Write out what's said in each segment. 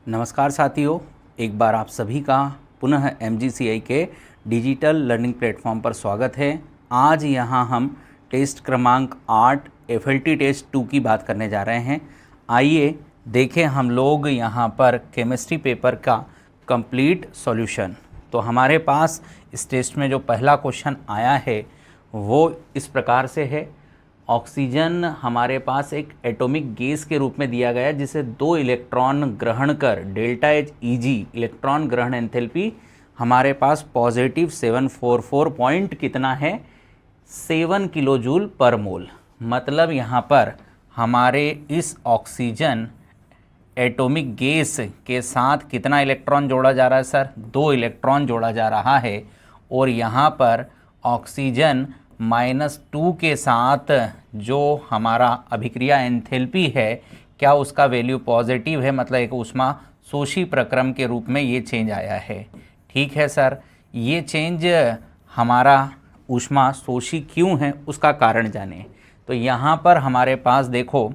नमस्कार साथियों, एक बार आप सभी का पुनः MGCI के डिजिटल लर्निंग प्लेटफॉर्म पर स्वागत है। आज यहाँ हम टेस्ट क्रमांक 8 FLT टेस्ट 2 की बात करने जा रहे हैं। आइए देखें हम लोग यहाँ पर केमिस्ट्री पेपर का कंप्लीट सॉल्यूशन। तो हमारे पास इस टेस्ट में जो पहला क्वेश्चन आया है वो इस प्रकार से है। ऑक्सीजन हमारे पास एक एटॉमिक गैस के रूप में दिया गया है जिसे 2 इलेक्ट्रॉन ग्रहण कर डेल्टा एच Eg इलेक्ट्रॉन ग्रहण एंथैल्पी हमारे पास पॉजिटिव 744 पॉइंट कितना है 7 किलो जूल पर मोल। मतलब यहाँ पर हमारे इस ऑक्सीजन एटॉमिक गैस के साथ कितना इलेक्ट्रॉन जोड़ा जा रहा है सर? 2 इलेक्ट्रॉन जोड़ा जा रहा है। और यहाँ पर ऑक्सीजन -2 के साथ जो हमारा अभिक्रिया एंथैल्पी है क्या उसका वैल्यू पॉजिटिव है, मतलब एक ऊष्मा शोषी प्रक्रम के रूप में ये चेंज आया है। ठीक है सर, ये चेंज हमारा ऊष्मा शोषी क्यों है उसका कारण जाने। तो यहाँ पर हमारे पास देखो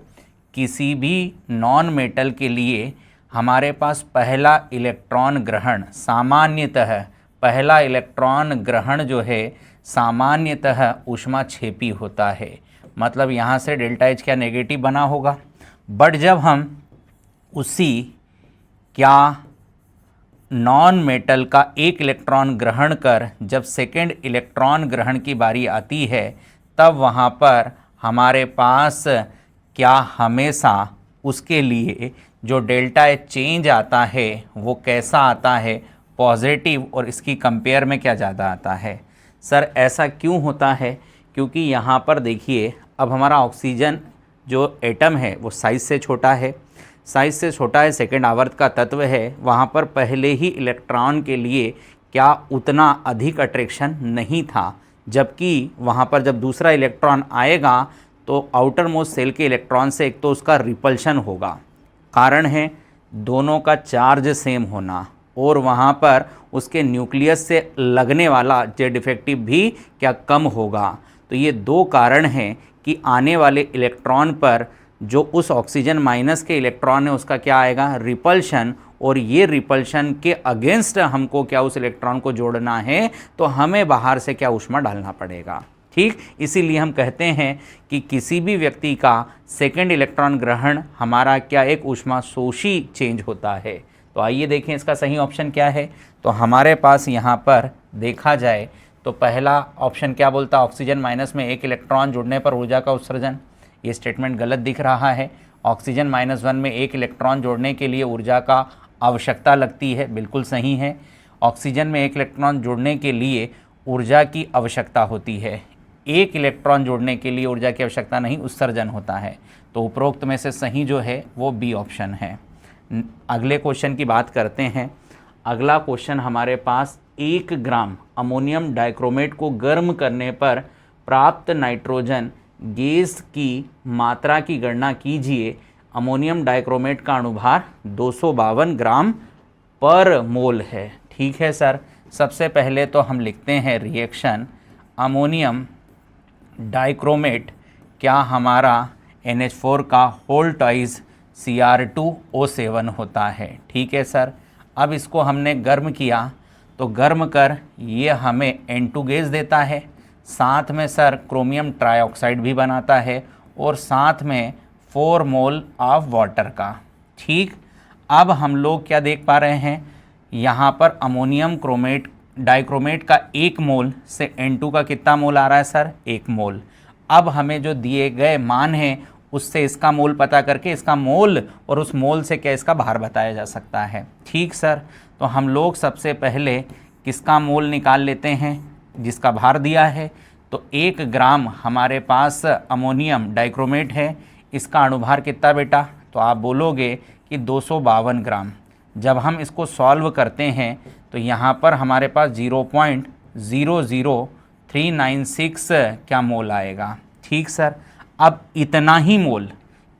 किसी भी नॉन मेटल के लिए हमारे पास पहला इलेक्ट्रॉन ग्रहण सामान्यतः पहला इलेक्ट्रॉन ग्रहण जो है सामान्यतः ऊष्माक्षेपी होता है। मतलब यहाँ से डेल्टा एच क्या नेगेटिव बना होगा। बट जब हम उसी क्या नॉन मेटल का एक इलेक्ट्रॉन ग्रहण कर जब सेकेंड इलेक्ट्रॉन ग्रहण की बारी आती है तब वहाँ पर हमारे पास क्या हमेशा उसके लिए जो डेल्टा एच चेंज आता है वो कैसा आता है, पॉजिटिव। और इसकी कंपेयर में क्या ज़्यादा आता है सर? ऐसा क्यों होता है? क्योंकि यहाँ पर देखिए अब हमारा ऑक्सीजन जो एटम है वो साइज़ से छोटा है, साइज़ से छोटा है, सेकेंड आवर्त का तत्व है। वहाँ पर पहले ही इलेक्ट्रॉन के लिए क्या उतना अधिक अट्रैक्शन नहीं था, जबकि वहाँ पर जब दूसरा इलेक्ट्रॉन आएगा तो आउटर मोस्ट सेल के इलेक्ट्रॉन से एक तो उसका रिपल्शन होगा, कारण है दोनों का चार्ज सेम होना, और वहाँ पर उसके न्यूक्लियस से लगने वाला जेड इफेक्टिव भी क्या कम होगा। तो ये 2 कारण हैं कि आने वाले इलेक्ट्रॉन पर जो उस ऑक्सीजन माइनस के इलेक्ट्रॉन है उसका क्या आएगा, रिपल्शन। और ये रिपल्शन के अगेंस्ट हमको क्या उस इलेक्ट्रॉन को जोड़ना है तो हमें बाहर से क्या ऊष्मा डालना पड़ेगा। ठीक, इसीलिए हम कहते हैं कि किसी भी व्यक्ति का सेकेंड इलेक्ट्रॉन ग्रहण हमारा क्या एक ऊष्मा शोषी चेंज होता है। तो आइए देखें इसका सही ऑप्शन क्या है। तो हमारे पास यहाँ पर देखा जाए तो पहला ऑप्शन क्या बोलता है, ऑक्सीजन माइनस में एक इलेक्ट्रॉन जुड़ने पर ऊर्जा का उत्सर्जन। ये स्टेटमेंट गलत दिख रहा है। ऑक्सीजन -1 में एक इलेक्ट्रॉन जोड़ने के लिए ऊर्जा का आवश्यकता लगती है, बिल्कुल सही है। ऑक्सीजन में एक इलेक्ट्रॉन जोड़ने के लिए ऊर्जा की आवश्यकता होती है, एक इलेक्ट्रॉन जोड़ने के लिए ऊर्जा की आवश्यकता नहीं, उत्सर्जन होता है। तो उपरोक्त में से सही जो है वो बी ऑप्शन है। अगले क्वेश्चन की बात करते हैं। अगला क्वेश्चन हमारे पास 1 ग्राम अमोनियम डाइक्रोमेट को गर्म करने पर प्राप्त नाइट्रोजन गैस की मात्रा की गणना कीजिए। अमोनियम डाइक्रोमेट का अणुभार 252 ग्राम पर मोल है। ठीक है सर, सबसे पहले तो हम लिखते हैं रिएक्शन अमोनियम डाइक्रोमेट क्या हमारा NH4 का होल टॉइज Cr2O7 होता है। ठीक है सर, अब इसको हमने गर्म किया तो गर्म कर ये हमें N2 गैस देता है, साथ में सर क्रोमियम ट्राइऑक्साइड भी बनाता है और साथ में 4 मोल ऑफ वाटर का। ठीक, अब हम लोग क्या देख पा रहे हैं, यहाँ पर अमोनियम क्रोमेट डाइक्रोमेट का 1 मोल से N2 का कितना मोल आ रहा है सर, 1 मोल। अब हमें जो दिए गए मान हैं उससे इसका मोल पता करके इसका मोल और उस मोल से क्या इसका भार बताया जा सकता है। ठीक सर, तो हम लोग सबसे पहले किसका मोल निकाल लेते हैं, जिसका भार दिया है। तो 1 ग्राम हमारे पास अमोनियम डाइक्रोमेट है, इसका अणुभार कितना बेटा, तो आप बोलोगे कि 252 ग्राम। जब हम इसको सॉल्व करते हैं तो यहाँ पर हमारे पास 0.00396 क्या मोल आएगा। ठीक सर, अब इतना ही मोल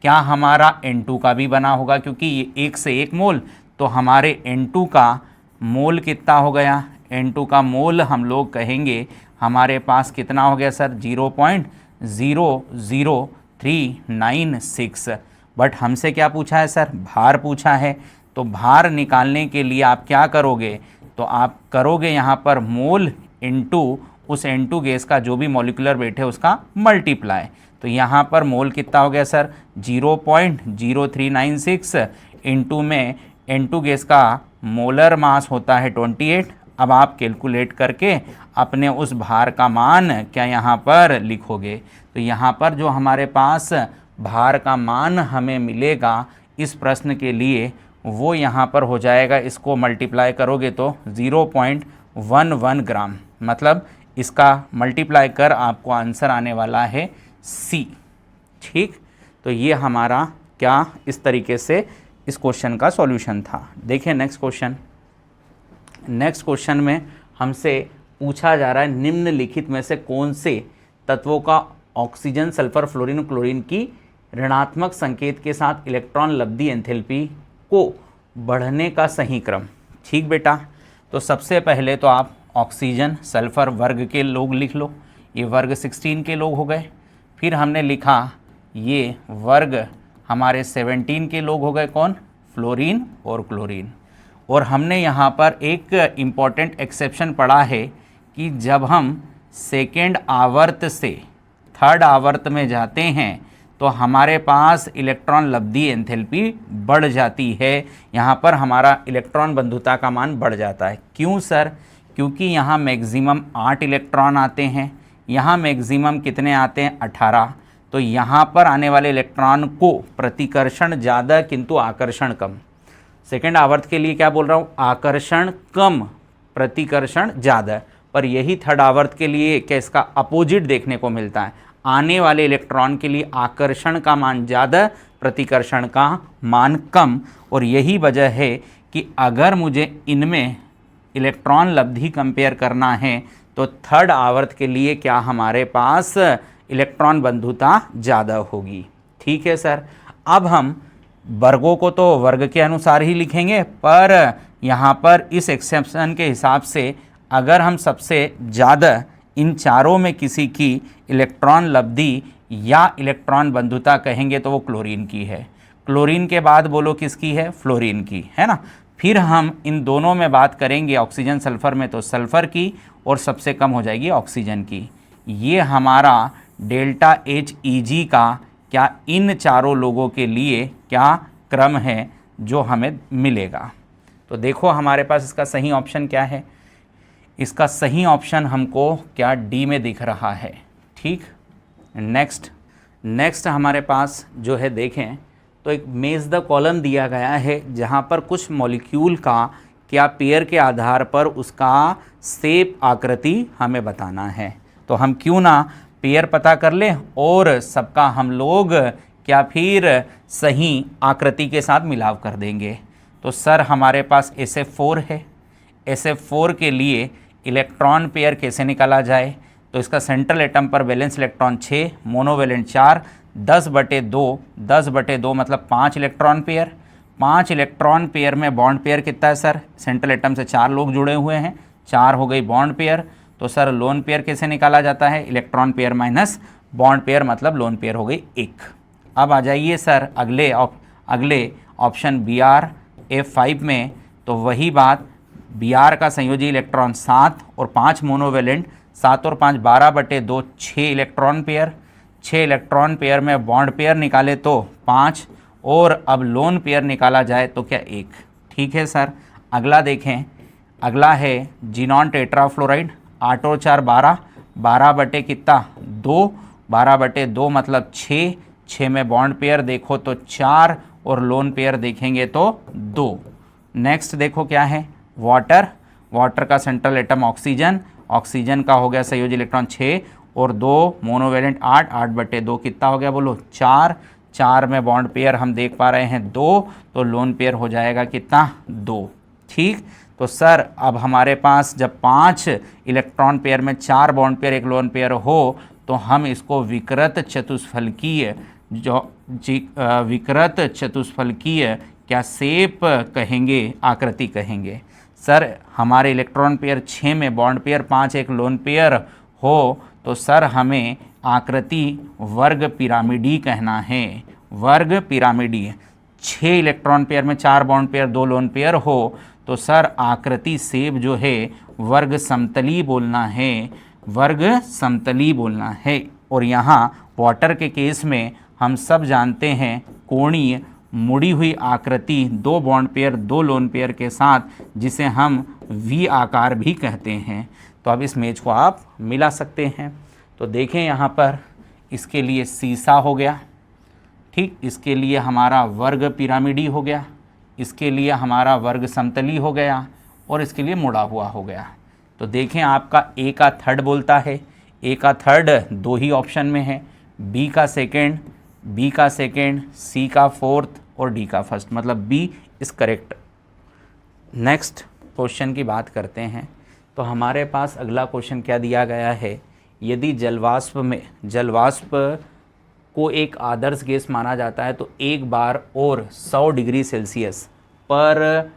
क्या हमारा N2 का भी बना होगा, क्योंकि ये 1 से 1 मोल, तो हमारे N2 का मोल कितना हो गया, N2 का मोल हम लोग कहेंगे हमारे पास कितना हो गया सर, 0.00396। बट हमसे क्या पूछा है सर, भार पूछा है। तो भार निकालने के लिए आप क्या करोगे, तो आप करोगे यहाँ पर मोल इनटू उस N2 गैस का जो भी मॉलिक्यूलर वेट है उसका मल्टीप्लाई। तो यहाँ पर मोल कितना हो गया सर, 0.0396 इनटू में N2 गैस का मोलर मास होता है 28। अब आप कैलकुलेट करके अपने उस भार का मान क्या यहाँ पर लिखोगे। तो यहाँ पर जो हमारे पास भार का मान हमें मिलेगा इस प्रश्न के लिए वो यहाँ पर हो जाएगा, इसको मल्टीप्लाई करोगे तो 0.11 ग्राम, मतलब इसका मल्टीप्लाई कर आपको आंसर आने वाला है सी। ठीक, तो ये हमारा क्या इस तरीके से इस क्वेश्चन का सॉल्यूशन था। देखिए नेक्स्ट क्वेश्चन। नेक्स्ट क्वेश्चन में हमसे पूछा जा रहा है निम्नलिखित में से कौन से तत्वों का ऑक्सीजन, सल्फर, फ्लोरीन, क्लोरीन की ऋणात्मक संकेत के साथ इलेक्ट्रॉन लब्धि एंथैल्पी को बढ़ने का सही क्रम। ठीक बेटा, तो सबसे पहले तो आप ऑक्सीजन, सल्फर वर्ग के लोग लिख लो, ये वर्ग 16 के लोग हो गए। फिर हमने लिखा ये वर्ग हमारे 17 के लोग हो गए, कौन, फ्लोरीन और क्लोरीन। और हमने यहाँ पर एक इम्पॉर्टेंट एक्सेप्शन पढ़ा है कि जब हम सेकेंड आवर्त से थर्ड आवर्त में जाते हैं तो हमारे पास इलेक्ट्रॉन लब्धि एंथैल्पी बढ़ जाती है, यहाँ पर हमारा इलेक्ट्रॉन बंधुता का मान बढ़ जाता है। क्यों सर, क्योंकि यहाँ मैक्सिमम 8 इलेक्ट्रॉन आते हैं, यहाँ मैक्सिमम कितने आते हैं, 18। तो यहाँ पर आने वाले इलेक्ट्रॉन को प्रतिकर्षण ज़्यादा किंतु आकर्षण कम। सेकेंड आवर्त के लिए क्या बोल रहा हूँ, आकर्षण कम प्रतिकर्षण ज़्यादा। पर यही थर्ड आवर्त के लिए क्या इसका अपोजिट देखने को मिलता है, आने वाले इलेक्ट्रॉन के लिए आकर्षण का मान ज़्यादा, प्रतिकर्षण का मान कम। और यही वजह है कि अगर मुझे इनमें इलेक्ट्रॉन लब्धि कंपेयर करना है तो थर्ड आवर्त के लिए क्या हमारे पास इलेक्ट्रॉन बंधुता ज़्यादा होगी। ठीक है सर, अब हम वर्गों को तो वर्ग के अनुसार ही लिखेंगे, पर यहाँ पर इस एक्सेप्शन के हिसाब से अगर हम सबसे ज़्यादा इन चारों में किसी की इलेक्ट्रॉन लब्धि या इलेक्ट्रॉन बंधुता कहेंगे तो वो क्लोरीन की है। क्लोरीन के बाद बोलो किसकी है, फ्लोरीन की, है ना। फिर हम इन दोनों में बात करेंगे ऑक्सीजन सल्फर में तो सल्फर की, और सबसे कम हो जाएगी ऑक्सीजन की। ये हमारा डेल्टा HEG का क्या इन चारों लोगों के लिए क्या क्रम है जो हमें मिलेगा। तो देखो हमारे पास इसका सही ऑप्शन क्या है, इसका सही ऑप्शन हमको क्या डी में दिख रहा है। ठीक, नेक्स्ट हमारे पास जो है देखें तो एक मेज द कॉलम दिया गया है जहाँ पर कुछ मॉलिक्यूल का क्या पेयर के आधार पर उसका शेप आकृति हमें बताना है। तो हम क्यों ना पेयर पता कर लें और सबका हम लोग क्या फिर सही आकृति के साथ मिलाव कर देंगे। तो सर हमारे पास SF4 है, SF4 के लिए इलेक्ट्रॉन पेयर कैसे निकाला जाए, तो इसका सेंट्रल एटम पर वैलेंस इलेक्ट्रॉन 6, मोनोवैलेंट 4, 10/2 मतलब 5 इलेक्ट्रॉन पेयर। 5 इलेक्ट्रॉन पेयर में बॉन्ड पेयर कितना है सर, सेंट्रल एटम से 4 लोग जुड़े हुए हैं, 4 हो गई बॉन्ड पेयर। तो सर लोन पेयर कैसे निकाला जाता है, electron pair minus bond pair मतलब लोन पेयर हो गई 1। अब आ जाइए सर अगले ऑप्शन BrF5 में, तो वही बात Br का संयोजी इलेक्ट्रॉन 7 और 5 मोनोवैलेंट, 7 और 5 12/2 6 इलेक्ट्रॉन पेयर। 6 इलेक्ट्रॉन पेयर में बॉन्ड पेयर निकाले तो 5 और अब लोन पेयर निकाला जाए तो क्या 1। ठीक है सर, अगला देखें, अगला है जीनॉन टेट्राफ्लोराइड 8 और 4 12, 12/2, 12/2 मतलब 6, 6 में बॉन्ड पेयर देखो तो 4 और लोन पेयर देखेंगे तो 2। नेक्स्ट देखो क्या है, वाटर का सेंट्रल एटम ऑक्सीजन का हो गया संयोजी इलेक्ट्रॉन 6 और 2 मोनोवैलेंट 8, 8/2 कितना हो गया बोलो 4, 4 में बॉन्ड पेयर हम देख पा रहे हैं 2, तो लोन पेयर हो जाएगा कितना 2। ठीक, तो सर अब हमारे पास जब 5 इलेक्ट्रॉन पेयर में 4 बॉन्ड पेयर 1 लोन पेयर हो तो हम इसको विकृत चतुष्फलकीय क्या शेप कहेंगे, आकृति कहेंगे। सर हमारे इलेक्ट्रॉन पेयर 6 में बॉन्ड पेयर 5 1 लोन पेयर हो तो सर हमें आकृति वर्ग पिरामिडी कहना है, वर्ग पिरामिडी। 6 इलेक्ट्रॉन पेयर में 4 बॉन्ड पेयर 2 लोन पेयर हो तो सर आकृति सेब जो है वर्ग समतली बोलना है, वर्ग समतली बोलना है। और यहाँ वाटर के केस में हम सब जानते हैं कोणीय मुड़ी हुई आकृति 2 बॉन्ड पेयर 2 लोन पेयर के साथ, जिसे हम वी आकार भी कहते हैं। तो अब इस मेज को आप मिला सकते हैं। तो देखें यहाँ पर इसके लिए सीसा हो गया, ठीक, इसके लिए हमारा वर्ग पिरामिडी हो गया, इसके लिए हमारा वर्ग समतली हो गया और इसके लिए मुड़ा हुआ हो गया। तो देखें आपका ए का थर्ड बोलता है, ए का थर्ड 2 ही ऑप्शन में है, बी का सेकेंड, बी का सेकेंड, सी का फोर्थ और डी का फर्स्ट, मतलब B is correct. Next question की बात करते हैं। तो हमारे पास अगला क्वेश्चन क्या दिया गया है, यदि जलवाष्प को एक आदर्श गैस माना जाता है तो एक बार और 100 डिग्री सेल्सियस पर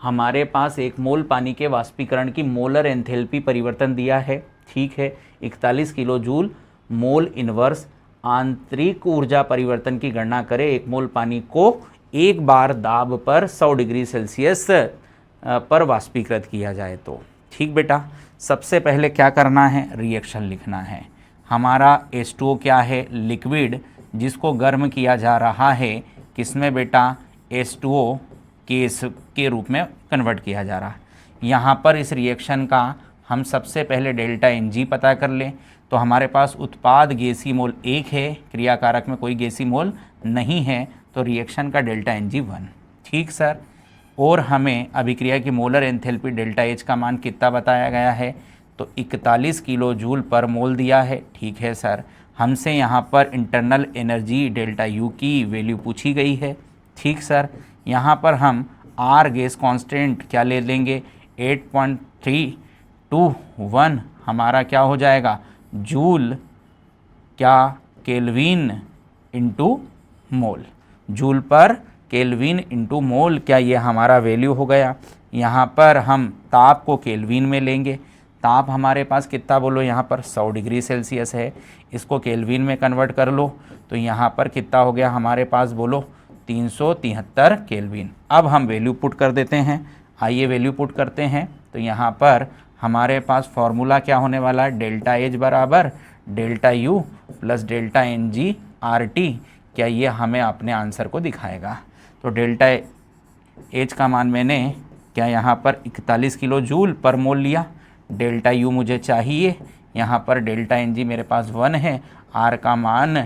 हमारे पास 1 मोल पानी के वाष्पीकरण की मोलर एंथैल्पी परिवर्तन दिया है, ठीक है, 41 किलो जूल मोल इनवर्स। आंतरिक ऊर्जा परिवर्तन की गणना करें, 1 मोल पानी को एक बार दाब पर 100 डिग्री सेल्सियस पर वाष्पीकृत किया जाए तो। ठीक बेटा, सबसे पहले क्या करना है, रिएक्शन लिखना है। हमारा H2O क्या है, लिक्विड, जिसको गर्म किया जा रहा है किसमें बेटा, H2O गैस के रूप में कन्वर्ट किया जा रहा है। यहाँ पर इस रिएक्शन का हम सबसे पहले डेल्टा Ng पता कर लें। तो हमारे पास उत्पाद गैसीय मोल 1 है, क्रियाकारक में कोई गैसीय मोल नहीं है, तो रिएक्शन का डेल्टा Ng 1। ठीक सर, और हमें अभिक्रिया की मोलर एंथैल्पी डेल्टा H का मान कितना बताया गया है, तो 41 किलो जूल पर मोल दिया है। ठीक है सर, हमसे यहाँ पर इंटरनल एनर्जी डेल्टा U की वैल्यू पूछी गई है। ठीक सर, यहाँ पर हम R गैस कांस्टेंट क्या ले लेंगे, 8.321 हमारा क्या हो जाएगा, जूल क्या केल्विन इंटू मोल, जूल पर केल्विन इंटू मोल, क्या ये हमारा वैल्यू हो गया। यहाँ पर हम ताप को केल्विन में लेंगे, ताप हमारे पास कितना बोलो, यहाँ पर 100 डिग्री सेल्सियस है, इसको केल्विन में कन्वर्ट कर लो तो यहाँ पर कितना हो गया हमारे पास बोलो, 373 केल्विन। अब हम वैल्यू पुट कर देते हैं, आइए वैल्यू पुट करते हैं। तो यहाँ पर हमारे पास फॉर्मूला क्या होने वाला है, डेल्टा H बराबर delta U plus delta Ng RT, क्या ये हमें अपने आंसर को दिखाएगा। तो डेल्टा H का मान मैंने क्या यहाँ पर 41 किलो जूल पर मोल लिया, डेल्टा U मुझे चाहिए, यहाँ पर डेल्टा Ng मेरे पास 1 है, R का मान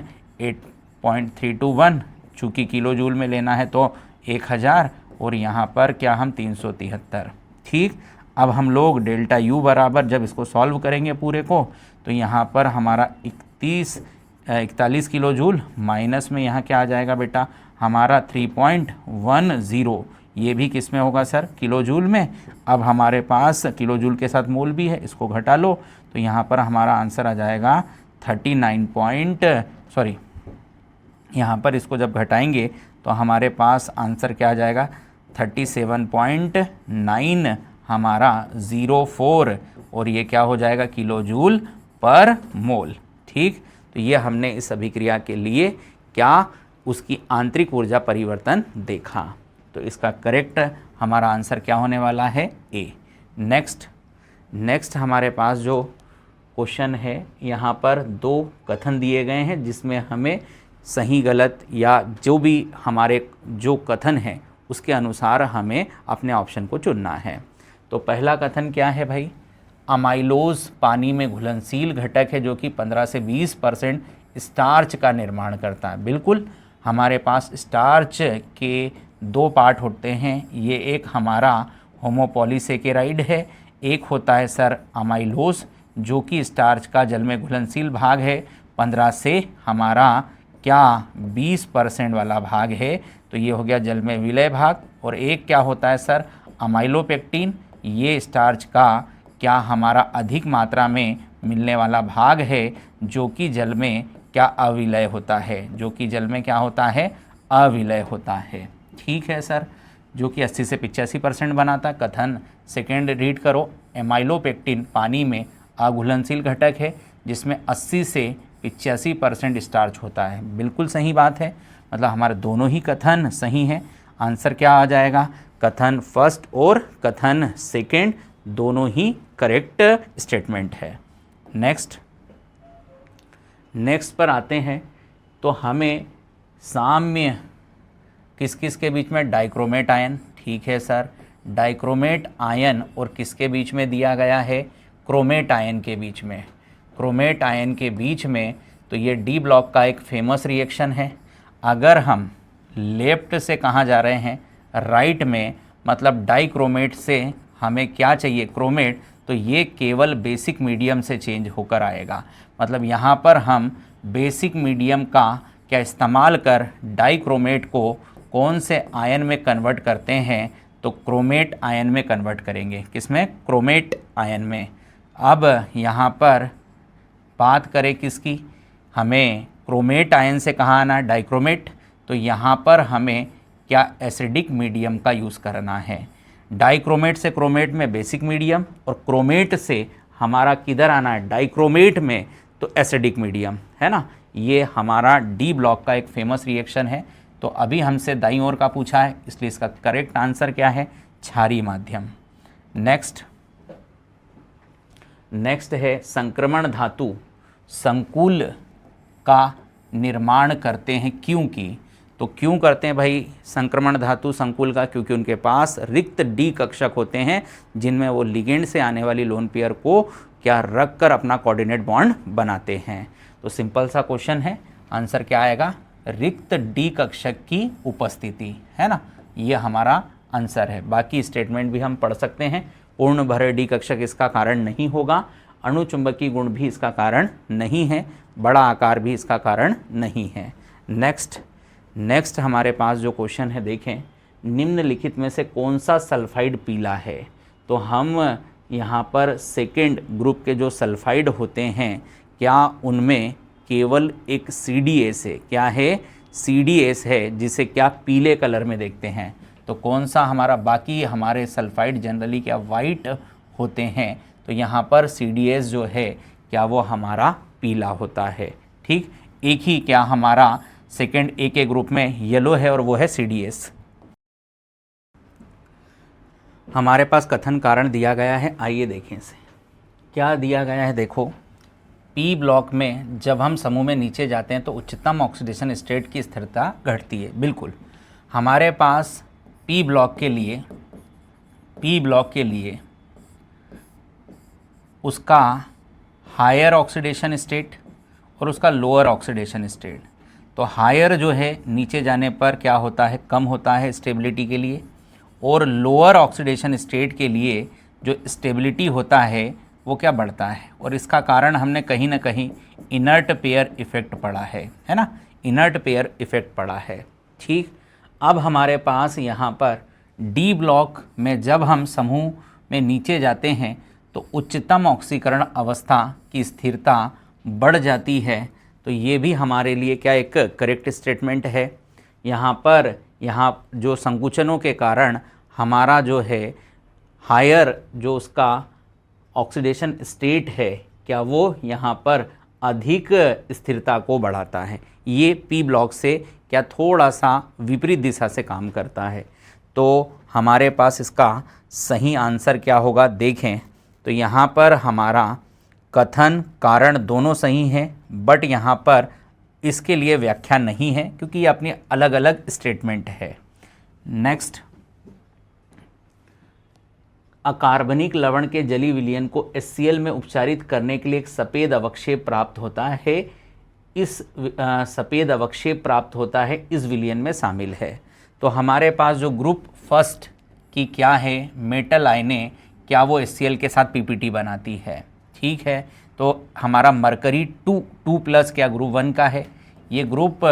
8.321, चूँकि किलो जूल में लेना है तो 1000, और यहाँ पर क्या हम 373। ठीक, अब हम लोग डेल्टा U बराबर जब इसको सॉल्व करेंगे पूरे को, तो यहाँ पर हमारा 41 किलो जूल माइनस में यहाँ क्या आ जाएगा बेटा, हमारा 3.10, ये भी किस में होगा सर, किलो जूल में। अब हमारे पास किलो जूल के साथ मोल भी है, इसको घटा लो तो यहाँ पर हमारा आंसर आ जाएगा 39 यहाँ पर इसको जब घटाएंगे तो हमारे पास आंसर क्या आ जाएगा, 37.9 हमारा 04, और ये क्या हो जाएगा, किलो जूल पर मोल। ठीक, तो ये हमने इस अभिक्रिया के लिए क्या उसकी आंतरिक ऊर्जा परिवर्तन देखा। तो इसका करेक्ट हमारा आंसर क्या होने वाला है, ए। नेक्स्ट हमारे पास जो क्वेश्चन है, यहाँ पर 2 कथन दिए गए हैं जिसमें हमें सही गलत या जो भी हमारे जो कथन है उसके अनुसार हमें अपने ऑप्शन को चुनना है। तो पहला कथन क्या है भाई, अमाइलोज पानी में घुलनशील घटक है जो कि 15 से 20% स्टार्च का निर्माण करता है। बिल्कुल, हमारे पास स्टार्च के 2 पार्ट होते हैं, ये एक हमारा होमोपॉलीसेकेराइड है, एक होता है सर अमाइलोज जो कि स्टार्च का जल में घुलनशील भाग है, 15 से हमारा क्या 20% वाला भाग है, तो ये हो गया जल में विलय भाग। और एक क्या होता है सर अमाइलोपेक्टिन, ये स्टार्च का क्या हमारा अधिक मात्रा में मिलने वाला भाग है जो कि जल में क्या अविलय होता है, जो कि जल में क्या होता है, अविलय होता है। ठीक है सर, जो कि 80 से 85% बनाता। कथन सेकेंड रीड करो, एमाइलोपेक्टिन पानी में अघुलनशील घटक है जिसमें 80 से 85% स्टार्च होता है। बिल्कुल सही बात है, मतलब हमारे दोनों ही कथन सही हैं। आंसर क्या आ जाएगा, कथन फर्स्ट और कथन सेकंड दोनों ही करेक्ट स्टेटमेंट है। नेक्स्ट पर आते हैं, तो हमें साम्य किस किस के बीच में, डाइक्रोमेट आयन, ठीक है सर, डाइक्रोमेट आयन और किसके बीच में दिया गया है, क्रोमेट आयन के बीच में। क्रोमेट आयन के बीच में, तो ये डी ब्लॉक का एक फेमस रिएक्शन है। अगर हम लेफ्ट से कहाँ जा रहे हैं, राइट में, मतलब डाइक्रोमेट से हमें क्या चाहिए, क्रोमेट, तो ये केवल बेसिक मीडियम से चेंज होकर आएगा। मतलब यहाँ पर हम बेसिक मीडियम का क्या इस्तेमाल कर डाइक्रोमेट को कौन से आयन में कन्वर्ट करते हैं, तो क्रोमेट आयन में कन्वर्ट करेंगे। किसमें, क्रोमेट आयन में। अब यहाँ पर बात करें किसकी, हमें क्रोमेट आयन से कहाँ आना, डाइक्रोमेट, तो यहाँ पर हमें क्या एसिडिक मीडियम का यूज़ करना है। डाइक्रोमेट से क्रोमेट में बेसिक मीडियम, और क्रोमेट से हमारा किधर आना है, डाइक्रोमेट में, तो एसिडिक मीडियम, है ना। ये हमारा डी ब्लॉक का एक फेमस रिएक्शन है। तो अभी हमसे दाईं ओर का पूछा है, इसलिए इसका करेक्ट आंसर क्या है, क्षारीय माध्यम। नेक्स्ट है संक्रमण धातु संकुल का निर्माण करते हैं, क्योंकि, तो क्यों करते हैं भाई संक्रमण धातु संकुल का, क्योंकि उनके पास रिक्त डी कक्षक होते हैं जिनमें वो लिगेंड से आने वाली लोन पेयर को क्या रख कर अपना कोऑर्डिनेट बॉन्ड बनाते हैं। तो सिंपल सा क्वेश्चन है, आंसर क्या आएगा, रिक्त डी कक्षक की उपस्थिति, है ना, ये हमारा आंसर है। बाकी स्टेटमेंट भी हम पढ़ सकते हैं। पूर्ण भरे डी कक्षक इसका कारण नहीं होगा, अणुचुंबकीय गुण भी इसका कारण नहीं है, बड़ा आकार भी इसका कारण नहीं है। नेक्स्ट हमारे पास जो क्वेश्चन है, देखें, निम्नलिखित में से कौन सा सल्फाइड पीला है। तो हम यहाँ पर सेकेंड ग्रुप के जो सल्फाइड होते हैं, क्या उनमें केवल एक CDS है, क्या है, CDS है, जिसे क्या पीले कलर में देखते हैं। तो कौन सा हमारा, बाकी हमारे सल्फाइड जनरली क्या वाइट होते हैं, तो यहाँ पर CDS जो है क्या वो हमारा पीला होता है। ठीक, एक ही क्या हमारा सेकेंड ए के ग्रुप में येलो है और वो है CDS। हमारे पास कथन कारण दिया गया है, आइए देखें इसे। क्या दिया गया है, देखो, पी ब्लॉक में जब हम समूह में नीचे जाते हैं तो उच्चतम ऑक्सीडेशन स्टेट की स्थिरता घटती है। बिल्कुल, हमारे पास पी ब्लॉक के लिए उसका हायर ऑक्सीडेशन स्टेट और उसका लोअर ऑक्सीडेशन स्टेट। तो हायर जो है नीचे जाने पर क्या होता है, कम होता है स्टेबिलिटी के लिए, और लोअर ऑक्सीडेशन स्टेट के लिए जो स्टेबिलिटी होता है वो क्या बढ़ता है। और इसका कारण हमने कहीं ना कहीं इनर्ट पेयर इफ़ेक्ट पढ़ा है ना, इनर्ट पेयर इफ़ेक्ट पढ़ा है। ठीक, अब हमारे पास यहाँ पर डी ब्लॉक में जब हम समूह में नीचे जाते हैं तो उच्चतम ऑक्सीकरण अवस्था की स्थिरता बढ़ जाती है। तो ये भी हमारे लिए क्या एक करेक्ट स्टेटमेंट है। यहाँ जो संकुचनों के कारण हमारा जो है हायर जो उसका ऑक्सीडेशन स्टेट है, क्या वो यहाँ पर अधिक स्थिरता को बढ़ाता है। ये पी ब्लॉक से क्या थोड़ा सा विपरीत दिशा से काम करता है। तो हमारे पास इसका सही आंसर क्या होगा, देखें तो यहाँ पर हमारा कथन कारण दोनों सही हैं, बट यहाँ पर इसके लिए व्याख्या नहीं है क्योंकि ये अपनी अलग अलग स्टेटमेंट है। नेक्स्ट, अकार्बनिक लवण के जलीय विलयन को HCl में उपचारित करने के लिए एक सफ़ेद अवक्षेप प्राप्त होता है। इस सफ़ेद अवक्षेप प्राप्त होता है इस विलयन में शामिल है। तो हमारे पास जो ग्रुप फर्स्ट की क्या है, मेटल आयने, क्या वो HCl के साथ PPT बनाती है। ठीक है, तो हमारा मरकरी 2+ क्या ग्रुप 1 का है, ये ग्रुप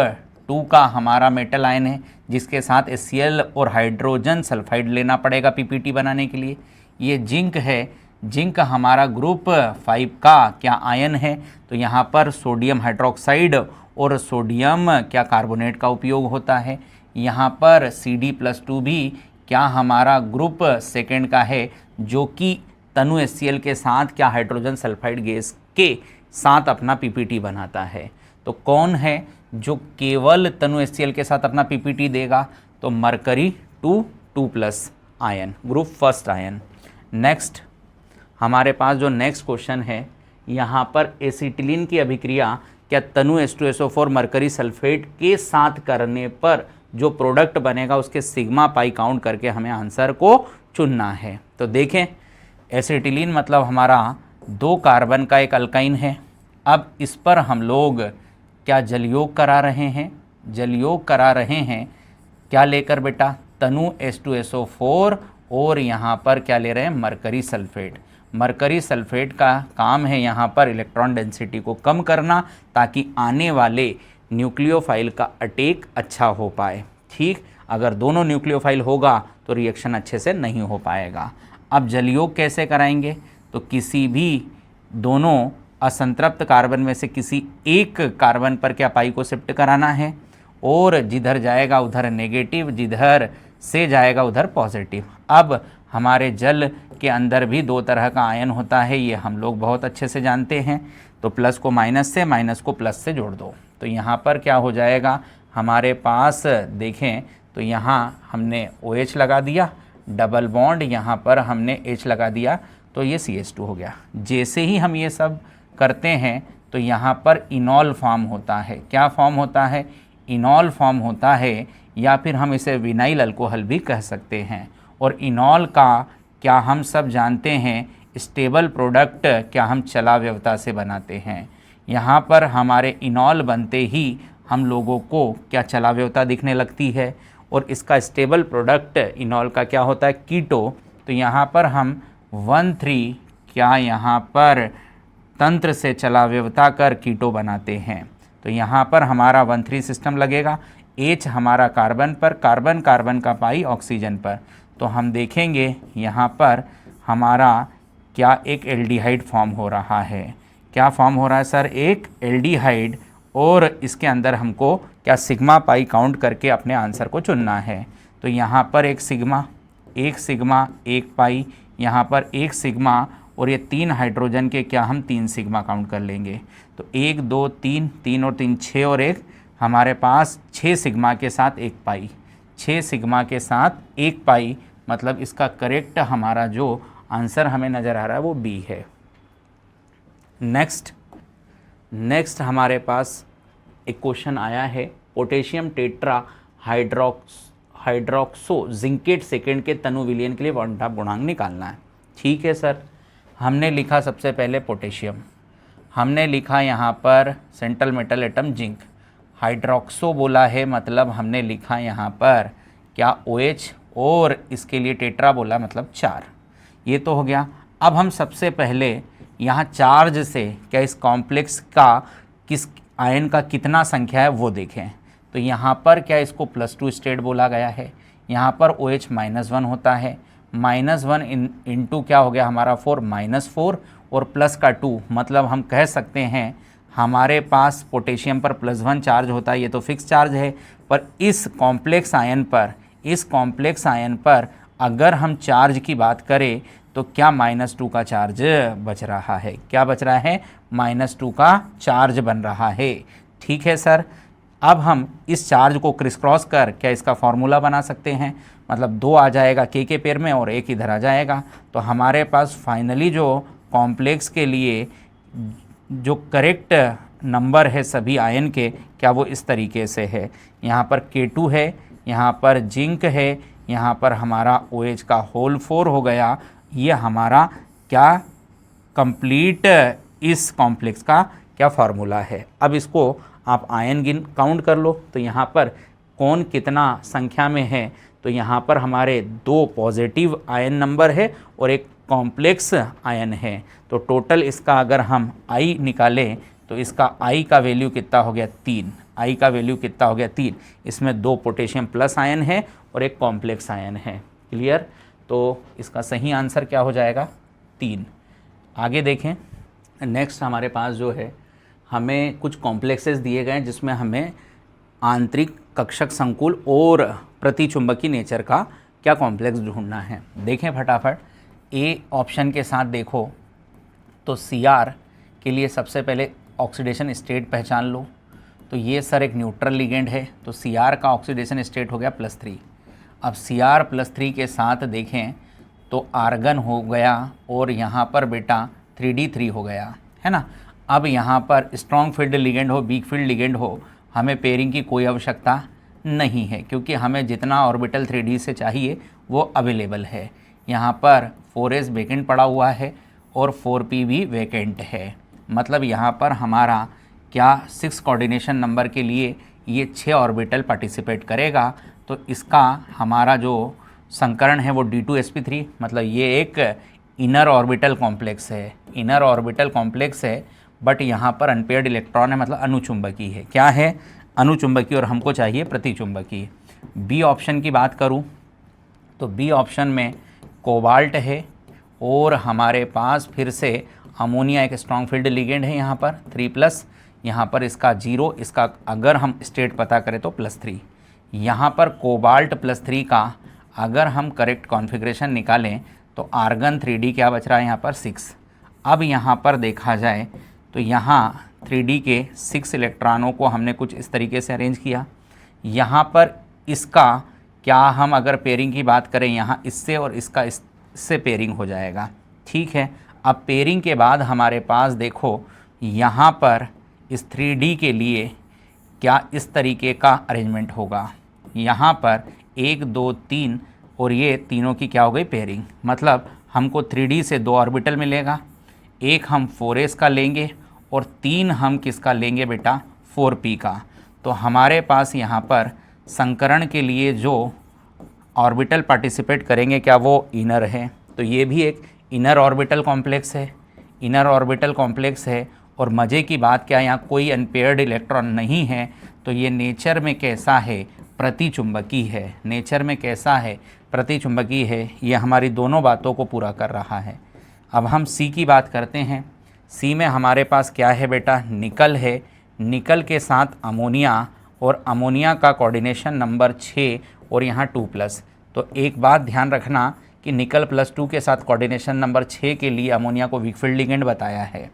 2 का हमारा मेटल आयन है जिसके साथ HCl और हाइड्रोजन सल्फाइड लेना पड़ेगा PPT बनाने के लिए। ये जिंक है, जिंक हमारा ग्रुप 5 का क्या आयन है, तो यहाँ पर सोडियम हाइड्रोक्साइड और सोडियम क्या कार्बोनेट का उपयोग होता है। यहाँ पर Cd+2 भी क्या हमारा ग्रुप सेकेंड का है जो कि तनु HCl के साथ क्या हाइड्रोजन सल्फाइड गैस के साथ अपना PPT बनाता है। तो कौन है जो केवल तनु HCl के साथ अपना PPT देगा, तो mercury 2+ ion, group first ion. Next हमारे पास जो नेक्स्ट क्वेश्चन है, यहाँ पर एसिटिलीन की अभिक्रिया क्या तनु H2SO4 मरकरी सल्फेट के साथ करने पर जो प्रोडक्ट बनेगा उसके सिग्मा पाई काउंट करके हमें आंसर को चुनना है। तो देखें, एसिटिलीन मतलब हमारा 2 कार्बन का एक अल्काइन है। अब इस पर हम लोग क्या जलयोग करा रहे हैं? जलयोग करा रहे हैं क्या लेकर बेटा? तनु H2SO4 और यहाँ पर क्या ले रहे हैं? Mercury sulphate. मरकरी सल्फेट का काम है यहाँ पर इलेक्ट्रॉन डेंसिटी को कम करना, ताकि आने वाले न्यूक्लियोफाइल का अटैक अच्छा हो पाए। ठीक, अगर दोनों न्यूक्लियोफाइल होगा तो रिएक्शन अच्छे से नहीं हो पाएगा। अब जलयोग कैसे कराएंगे? तो किसी भी दोनों असंतृप्त कार्बन में से किसी एक कार्बन पर क्या पाई को शिफ्ट कराना है, और जिधर जाएगा उधर नेगेटिव, जिधर से जाएगा उधर पॉजिटिव। अब हमारे जल के अंदर भी 2 तरह का आयन होता है, ये हम लोग बहुत अच्छे से जानते हैं। तो प्लस को माइनस से, माइनस को प्लस से जोड़ दो, तो यहाँ पर क्या हो जाएगा हमारे पास? देखें तो यहाँ हमने OH लगा दिया, डबल बॉन्ड यहाँ पर हमने H लगा दिया, तो ये CH2 हो गया। जैसे ही हम ये सब करते हैं तो यहाँ पर इनॉल फॉर्म होता है। क्या फॉर्म होता है? इनॉल फॉर्म होता है, या फिर हम इसे विनाइल अल्कोहल भी कह सकते हैं। और इनॉल का क्या हम सब जानते हैं, स्टेबल प्रोडक्ट क्या हम चलाव्यवता से बनाते हैं। यहाँ पर हमारे इनॉल बनते ही हम लोगों को क्या चलाव्यवता दिखने लगती है, और इसका स्टेबल प्रोडक्ट इनॉल का क्या होता है? कीटो। तो यहाँ पर हम 1,3 क्या यहाँ पर तंत्र से चलाव्यवता कर कीटो बनाते हैं। तो यहाँ पर हमारा 1,3 सिस्टम लगेगा। H हमारा कार्बन पर, कार्बन कार्बन का पाई ऑक्सीजन पर। तो हम देखेंगे यहाँ पर हमारा क्या एक एल्डिहाइड फॉर्म हो रहा है। क्या फॉर्म हो रहा है सर? एक एल्डिहाइड, और इसके अंदर हमको क्या सिग्मा पाई काउंट करके अपने आंसर को चुनना है। तो यहाँ पर एक सिग्मा, एक पाई, यहाँ पर एक सिग्मा, और ये 3 हाइड्रोजन के क्या हम 3 सिग्मा काउंट कर लेंगे। तो 1 2 3, 3 और 3 6, और एक हमारे पास 6 सिग्मा के साथ एक पाई, 6 सिग्मा के साथ एक पाई, मतलब इसका करेक्ट हमारा जो आंसर हमें नज़र आ रहा है वो बी है। नेक्स्ट हमारे पास एक क्वेश्चन आया है, potassium tetra hydroxo zincate second के तनु विलयन के लिए वॉन्टाप गुणांक निकालना है। ठीक है सर, हमने लिखा सबसे पहले पोटेशियम, हमने लिखा यहाँ पर central metal atom zinc, hydroxo बोला है मतलब हमने लिखा यहाँ पर क्या OH, और इसके लिए टेट्रा बोला मतलब 4। ये तो हो गया। अब हम सबसे पहले यहाँ चार्ज से क्या इस कॉम्प्लेक्स का किस आयन का कितना संख्या है वो देखें। तो यहाँ पर क्या इसको +2 स्टेट बोला गया है, यहाँ पर OH -1 होता है, -1 इंटू क्या हो गया हमारा 4, -4 और प्लस का 2, मतलब हम कह सकते हैं हमारे पास पोटेशियम पर +1 चार्ज होता है, ये तो फिक्स चार्ज है। पर इस कॉम्प्लेक्स आयन पर अगर हम चार्ज की बात करें तो क्या -2 का चार्ज बच रहा है, क्या बच रहा है? -2 का चार्ज बन रहा है। ठीक है सर, अब हम इस चार्ज को क्रिस क्रॉस कर क्या इसका फॉर्मूला बना सकते हैं, मतलब 2 आ जाएगा के पेयर में और 1 इधर आ जाएगा। तो हमारे पास फाइनली जो कॉम्प्लेक्स के लिए जो करेक्ट नंबर है सभी आयन के, क्या वो इस तरीके से है, यहाँ पर K2 है, यहाँ पर जिंक है, यहाँ पर हमारा OH का होल 4 हो गया। ये हमारा क्या कंप्लीट इस कॉम्प्लेक्स का क्या फार्मूला है। अब इसको आप आयन काउंट कर लो, तो यहाँ पर कौन कितना संख्या में है, तो यहाँ पर हमारे 2 पॉजिटिव आयन नंबर है और एक कॉम्प्लेक्स आयन है। तो टोटल इसका अगर हम I निकालें तो इसका I का वैल्यू कितना हो गया 3, I का वैल्यू कितना हो गया 3। इसमें 2 पोटेशियम प्लस आयन है और एक कॉम्प्लेक्स आयन है। क्लियर? तो इसका सही आंसर क्या हो जाएगा 3। आगे देखें, नेक्स्ट हमारे पास जो है हमें कुछ कॉम्प्लेक्सेस दिए गए हैं जिसमें हमें आंतरिक कक्षक संकुल और प्रतिचुंबकीय नेचर का क्या कॉम्प्लेक्स ढूंढना है। देखें फटाफट, ए ऑप्शन के साथ देखो तो Cr के लिए सबसे पहले ऑक्सीडेशन स्टेट पहचान लो, तो ये सर एक न्यूट्रल लिगेंड है, तो Cr का ऑक्सीडेशन स्टेट हो गया +3। अब Cr+3 के साथ देखें तो आर्गन हो गया और यहाँ पर बेटा 3d3 हो गया, है ना। अब यहाँ पर स्ट्रॉन्ग फील्ड लिगेंड हो, वीक फील्ड लिगेंड हो, हमें पेयरिंग की कोई आवश्यकता नहीं है, क्योंकि हमें जितना ऑर्बिटल 3d से चाहिए वो अवेलेबल है। यहाँ पर 4s वैकेंट पड़ा हुआ है और 4p भी वैकेंट है। मतलब यहाँ पर हमारा क्या 6 कोऑर्डिनेशन नंबर के लिए ये 6 ऑर्बिटल पार्टिसिपेट करेगा। तो इसका हमारा जो संकरण है वो D2sp3, मतलब ये एक इनर ऑर्बिटल कॉम्प्लेक्स है, इनर ऑर्बिटल कॉम्प्लेक्स है, बट यहाँ पर अनपेयर्ड इलेक्ट्रॉन है, मतलब अनुचुंबकीय है। क्या है? अनुचुंबकीय, और हमको चाहिए प्रतिचुंबकीय। बी ऑप्शन की बात करूँ तो बी ऑप्शन में कोबाल्ट है और हमारे पास फिर से अमोनिया एक स्ट्रॉन्ग फील्ड लिगेंड है, यहाँ पर 3+, यहाँ पर इसका 0, इसका अगर हम स्टेट पता करें तो +3। यहाँ पर कोबाल्ट +3 का अगर हम करेक्ट कॉन्फ़िगरेशन निकालें तो आर्गन 3d क्या बच रहा है यहाँ पर 6। अब यहाँ पर देखा जाए तो यहाँ 3d के 6 इलेक्ट्रॉनों को हमने कुछ इस तरीके से अरेंज किया। यहाँ पर इसका क्या हम अगर पेयरिंग की बात करें, यहाँ इससे और इसका इससे पेयरिंग हो जाएगा, ठीक है। अब पेयरिंग के बाद हमारे पास देखो यहाँ पर इस 3d के लिए क्या इस तरीके का अरेंजमेंट होगा। यहाँ पर 1 2 3 और ये तीनों की क्या हो गई पेयरिंग, मतलब हमको 3d से 2 ऑर्बिटल मिलेगा, एक हम 4s का लेंगे और 3 हम किसका लेंगे बेटा 4p का। तो हमारे पास यहाँ पर संकरण के लिए जो ऑर्बिटल पार्टिसिपेट करेंगे क्या वो इनर है, तो ये भी एक इनर ऑर्बिटल कॉम्प्लेक्स है, इनर ऑर्बिटल कॉम्प्लेक्स है। और मज़े की बात क्या है, यहाँ कोई अनपेयर्ड इलेक्ट्रॉन नहीं है, तो ये नेचर में कैसा है, प्रतिचुंबकीय है। नेचर में कैसा है, प्रतिचुंबकीय है। ये हमारी दोनों बातों को पूरा कर रहा है। अब हम सी की बात करते हैं। सी में हमारे पास क्या है बेटा, निकल है, निकल के साथ अमोनिया, और अमोनिया का कोऑर्डिनेशन नंबर 6 और यहाँ 2+। तो एक बात ध्यान रखना कि निकल +2 के साथ कोऑर्डिनेशन नंबर 6 के लिए अमोनिया को वीक फील्ड लिगेंड बताया है।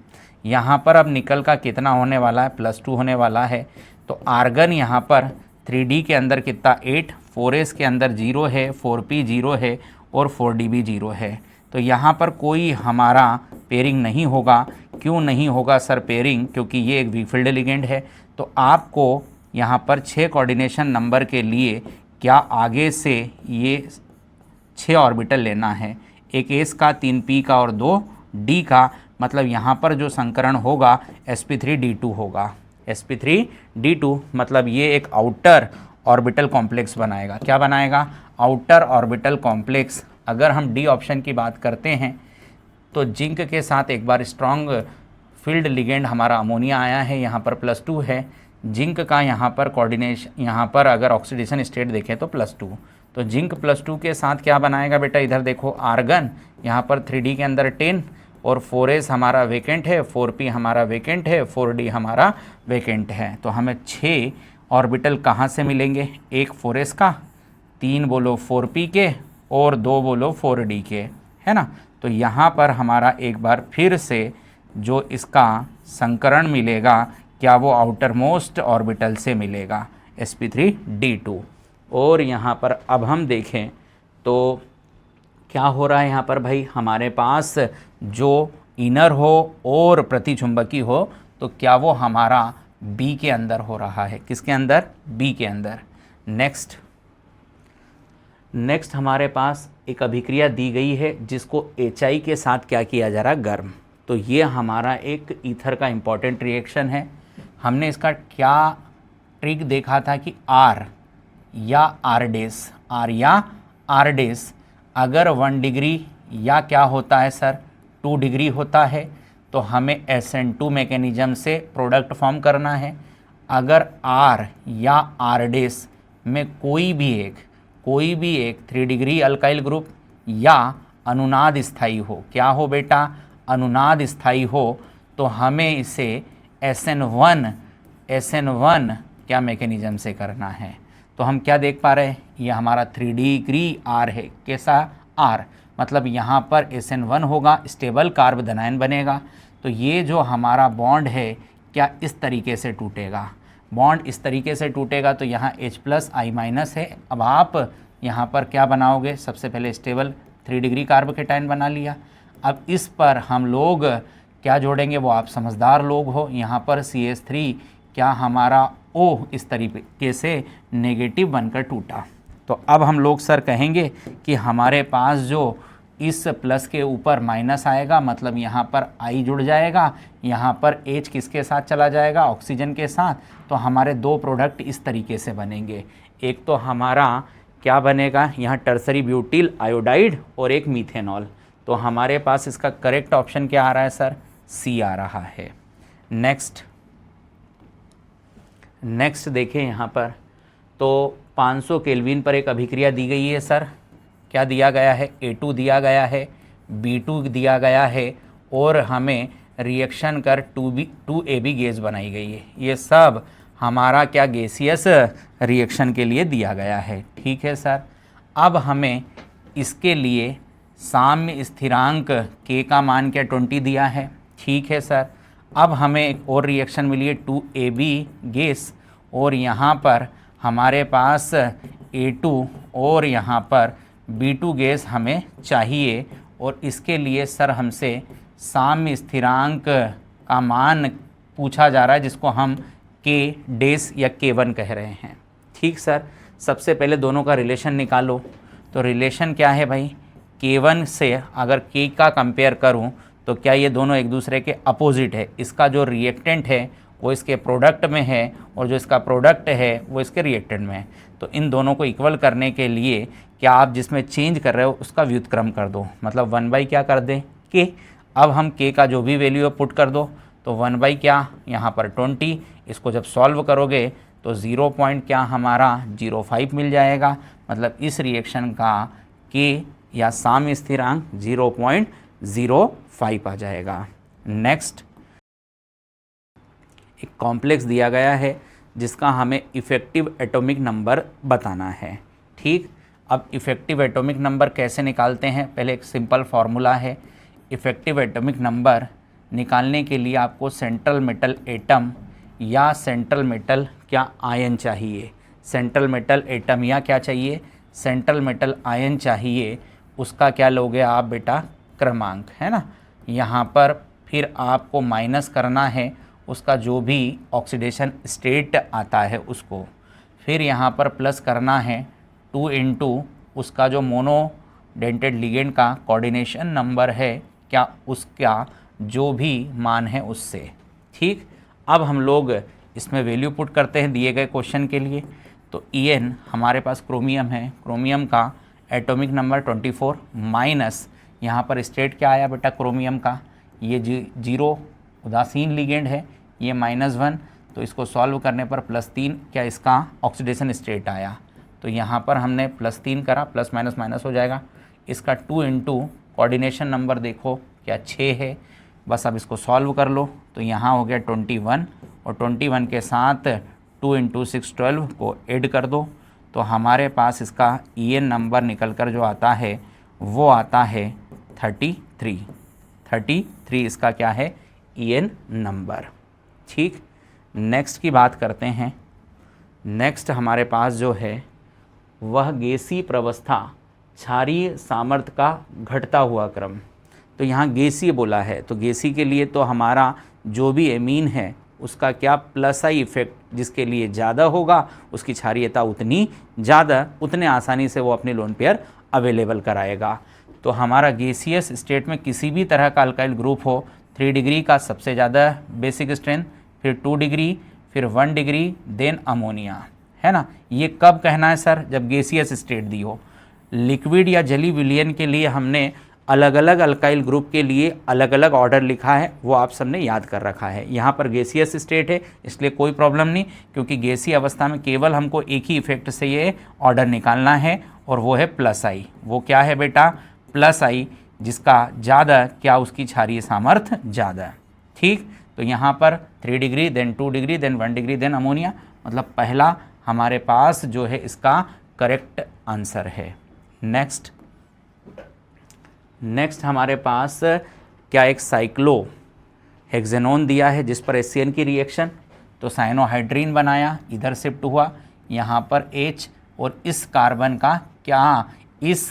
यहाँ पर अब निकल का कितना होने वाला है, +2 होने वाला है। तो आर्गन यहाँ पर 3d के अंदर कितना 8, 4s के अंदर 0 है, 4p 0 है और 4d भी 0 है। तो यहाँ पर कोई हमारा पेयरिंग नहीं होगा। क्यों नहीं होगा सर पेयरिंग? क्योंकि ये एक वीक फील्ड लिगेंड है। तो आपको यहाँ पर 6 कोऑर्डिनेशन नंबर के लिए क्या आगे से ये 6 ऑर्बिटल लेना है, एक s का, 3p का और 2 d का। मतलब यहाँ पर जो संकरण होगा sp3d2 होगा, sp3d2। मतलब ये एक आउटर ऑर्बिटल कॉम्प्लेक्स बनाएगा। क्या बनाएगा? Outer orbital complex. अगर हम डी ऑप्शन की बात करते हैं तो जिंक के साथ एक बार स्ट्रॉन्ग फील्ड लिगेंड हमारा अमोनिया आया है, यहाँ पर +2 है। जिंक का यहाँ पर कोऑर्डिनेशन, यहाँ पर अगर ऑक्सीडेशन स्टेट देखें तो +2। तो जिंक +2 के साथ क्या बनाएगा बेटा, इधर देखो आर्गन, यहाँ पर 3d के अंदर 10 और 4s हमारा वैकेंट है, 4p हमारा वैकेंट है, 4d हमारा वैकेंट है। तो हमें 6 ऑर्बिटल कहाँ से मिलेंगे, एक 4s का, 3 बोलो 4p के और 2 बोलो 4d के, है ना। तो यहाँ पर हमारा एक बार फिर से जो इसका संकरण मिलेगा क्या वो आउटर मोस्ट ऑर्बिटल से मिलेगा, sp3d2। और यहाँ पर अब हम देखें तो क्या हो रहा है यहाँ पर भाई, हमारे पास जो इनर हो और प्रतिचुंबकी हो तो क्या वो हमारा बी के अंदर हो रहा है। किसके अंदर? बी के अंदर। नेक्स्ट हमारे पास एक अभिक्रिया दी गई है जिसको HI के साथ क्या किया जा रहा है, गर्म। तो ये हमारा एक ईथर का इम्पॉर्टेंट रिएक्शन है। हमने इसका क्या ट्रिक देखा था कि R या R डेस अगर 1 डिग्री या क्या होता है सर 2 डिग्री होता है तो हमें SN2 मैकेनिज्म से प्रोडक्ट फॉर्म करना है। अगर R या R डेस में कोई भी एक 3 डिग्री अल्काइल ग्रुप या अनुनाद स्थायी हो, क्या हो बेटा, अनुनाद स्थायी हो, तो हमें इसे SN1 क्या मैकेनिज्म से करना है। तो हम क्या देख पा रहे हैं, ये हमारा 3 डिग्री R है। कैसा R? मतलब यहाँ पर SN1 होगा, स्टेबल कार्बोनाइन बनेगा। तो ये जो हमारा बॉन्ड है क्या इस तरीके से टूटेगा, बॉन्ड इस तरीके से टूटेगा तो यहाँ H+I- है। अब आप यहाँ पर क्या बनाओगे, सबसे पहले स्टेबल 3 डिग्री कार्बोकेटाइन बना लिया। अब इस पर हम लोग क्या जोड़ेंगे, वो आप समझदार लोग हो। यहाँ पर CH3 क्या हमारा O इस तरीके से नेगेटिव बनकर टूटा। तो अब हम लोग सर कहेंगे कि हमारे पास जो इस प्लस के ऊपर माइनस आएगा, मतलब यहाँ पर I जुड़ जाएगा, यहाँ पर H किसके साथ चला जाएगा, ऑक्सीजन के साथ। तो हमारे दो प्रोडक्ट इस तरीके से बनेंगे। एक तो हमारा क्या बनेगा, यहाँ टर्सरी ब्यूटिल आयोडाइड और एक मीथेनॉल। तो हमारे पास इसका करेक्ट ऑप्शन क्या आ रहा है सर, C आ रहा है। नेक्स्ट देखें यहाँ पर, तो 500 केल्विन पर एक अभिक्रिया दी गई है सर। क्या दिया गया है, A2 दिया गया है, B2 दिया गया है और हमें रिएक्शन कर 2AB गैस बनाई गई है। ये सब हमारा क्या गैसियस रिएक्शन के लिए दिया गया है। ठीक है सर। अब हमें इसके लिए साम्य स्थिरांक K का मान क्या 20 दिया है। ठीक है सर। अब हमें एक और रिएक्शन मिली है 2AB गैस और यहाँ पर हमारे पास A2 और यहाँ पर B2 गैस हमें चाहिए और इसके लिए सर हमसे साम्य स्थिरांक का मान पूछा जा रहा है, जिसको हम K डैश या K1 कह रहे हैं। ठीक सर। सबसे पहले दोनों का रिलेशन निकालो। तो रिलेशन क्या है भाई, K1 से अगर K का कंपेयर करूं तो क्या ये दोनों एक दूसरे के अपोजिट है। इसका जो रिएक्टेंट है वो इसके प्रोडक्ट में है और जो इसका प्रोडक्ट है वो इसके रिएक्टेंट में है। तो इन दोनों को इक्वल करने के लिए क्या आप जिसमें चेंज कर रहे हो उसका व्युत्क्रम कर दो, मतलब 1/, क्या कर दें, K। अब हम K का जो भी वैल्यू है पुट कर दो, तो 1/, क्या यहाँ पर 20। इसको जब सॉल्व करोगे तो 0 पॉइंट क्या हमारा 0.05 मिल जाएगा, मतलब इस रिएक्शन का K या साम्य स्थिरांक 0.05 आ जाएगा। नेक्स्ट, एक कॉम्प्लेक्स दिया गया है जिसका हमें इफ़ेक्टिव एटॉमिक नंबर बताना है। ठीक। अब इफ़ेक्टिव एटॉमिक नंबर कैसे निकालते हैं, पहले एक सिंपल फार्मूला है। इफ़ेक्टिव एटॉमिक नंबर निकालने के लिए आपको सेंट्रल मेटल एटम या सेंट्रल मेटल क्या आयन चाहिए, सेंट्रल मेटल एटम या क्या चाहिए, सेंट्रल मेटल आयन चाहिए। उसका क्या लोगे आप बेटा, क्रमांक, है ना। यहाँ पर फिर आपको माइनस करना है उसका जो भी ऑक्सीडेशन स्टेट आता है उसको, फिर यहाँ पर प्लस करना है 2 इंटू उसका जो मोनो डेंटेड लिगेंड का कोऑर्डिनेशन नंबर है क्या, उसका जो भी मान है उससे। ठीक। अब हम लोग इसमें वैल्यू पुट करते हैं दिए गए क्वेश्चन के लिए। तो En हमारे पास क्रोमियम है, क्रोमियम का एटॉमिक नंबर 24 माइनस यहाँ पर स्टेट क्या आया बेटा क्रोमियम का, ये 0 उदासीन लिगेंड है, ये -1। तो इसको सॉल्व करने पर +3 क्या इसका ऑक्सीडेशन स्टेट आया। तो यहाँ पर हमने +3 करा, प्लस माइनस माइनस हो जाएगा। इसका 2 इंटू कोऑर्डिनेशन नंबर देखो क्या 6 है, बस अब इसको सॉल्व कर लो। तो यहाँ हो गया 21 और 21 के साथ 2 इंटू 6 12 को ऐड कर दो। तो हमारे पास इसका En नंबर निकल कर जो आता है वो आता है 33 इसका क्या है En नंबर। ठीक। नेक्स्ट की बात करते हैं। नेक्स्ट हमारे पास जो है वह गैसीय प्रवस्था क्षारीय सामर्थ्य का घटता हुआ क्रम। तो यहाँ गैसीय बोला है, तो गैसीय के लिए तो हमारा जो भी एमीन है उसका क्या +I इफेक्ट जिसके लिए ज़्यादा होगा उसकी क्षारीयता उतनी ज़्यादा, उतने आसानी से वो अपनी लोन पेयर अवेलेबल कराएगा। तो हमारा गैसियस स्टेट में किसी भी तरह का अल्काइल ग्रुप हो, 3 डिग्री का सबसे ज़्यादा बेसिक स्ट्रेंथ, फिर 2 डिग्री, फिर 1 डिग्री, देन अमोनिया, है ना। ये कब कहना है सर, जब गैसियस स्टेट दी हो। लिक्विड या जलीय विलयन के लिए हमने अलग अलग अल्काइल ग्रुप के लिए अलग अलग ऑर्डर लिखा है, वो आप सबने याद कर रखा है। यहाँ पर गैसियस स्टेट है इसलिए कोई प्रॉब्लम नहीं, क्योंकि गैसीय अवस्था में केवल हमको एक ही इफेक्ट से ये ऑर्डर निकालना है और वो है +I। वो क्या है बेटा, +I, जिसका ज़्यादा क्या उसकी क्षारीय सामर्थ्य ज़्यादा। ठीक। तो यहाँ पर 3 degree, then 2 degree, then 1 degree, then ammonia, मतलब पहला हमारे पास जो है इसका करेक्ट आंसर है। नेक्स्ट हमारे पास क्या एक साइक्लो हेक्सेनोन दिया है जिस पर HCN की रिएक्शन तो साइनोहाइड्रीन बनाया, इधर शिफ्ट हुआ, यहाँ पर H, और इस कार्बन का क्या इस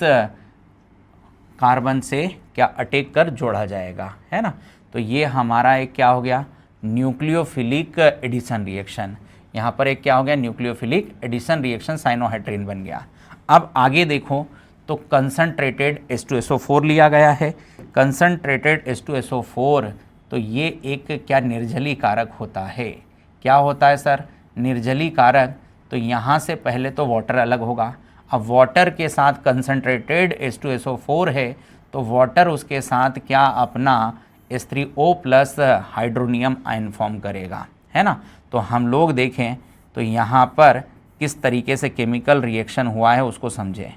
कार्बन से क्या अटैक कर जोड़ा जाएगा, है ना। तो ये हमारा एक क्या हो गया, न्यूक्लियोफिलिक एडिशन रिएक्शन। यहाँ पर एक क्या हो गया, न्यूक्लियोफिलिक एडिशन रिएक्शन, साइनोहाइड्रीन बन गया। अब आगे देखो तो कंसनट्रेटेड H2SO4 लिया गया है। कंसनट्रेटेड H2SO4, तो ये एक क्या निर्जली कारक होता है। क्या होता है सर, निर्जली कारक। तो यहाँ से पहले तो वाटर अलग होगा। अब वाटर के साथ कंसनट्रेटेड H2SO4 है, तो वाटर उसके साथ क्या अपना H3O+ हाइड्रोनियम आयन फॉर्म करेगा, है ना। तो हम लोग देखें तो यहाँ पर किस तरीके से केमिकल रिएक्शन हुआ है उसको समझें।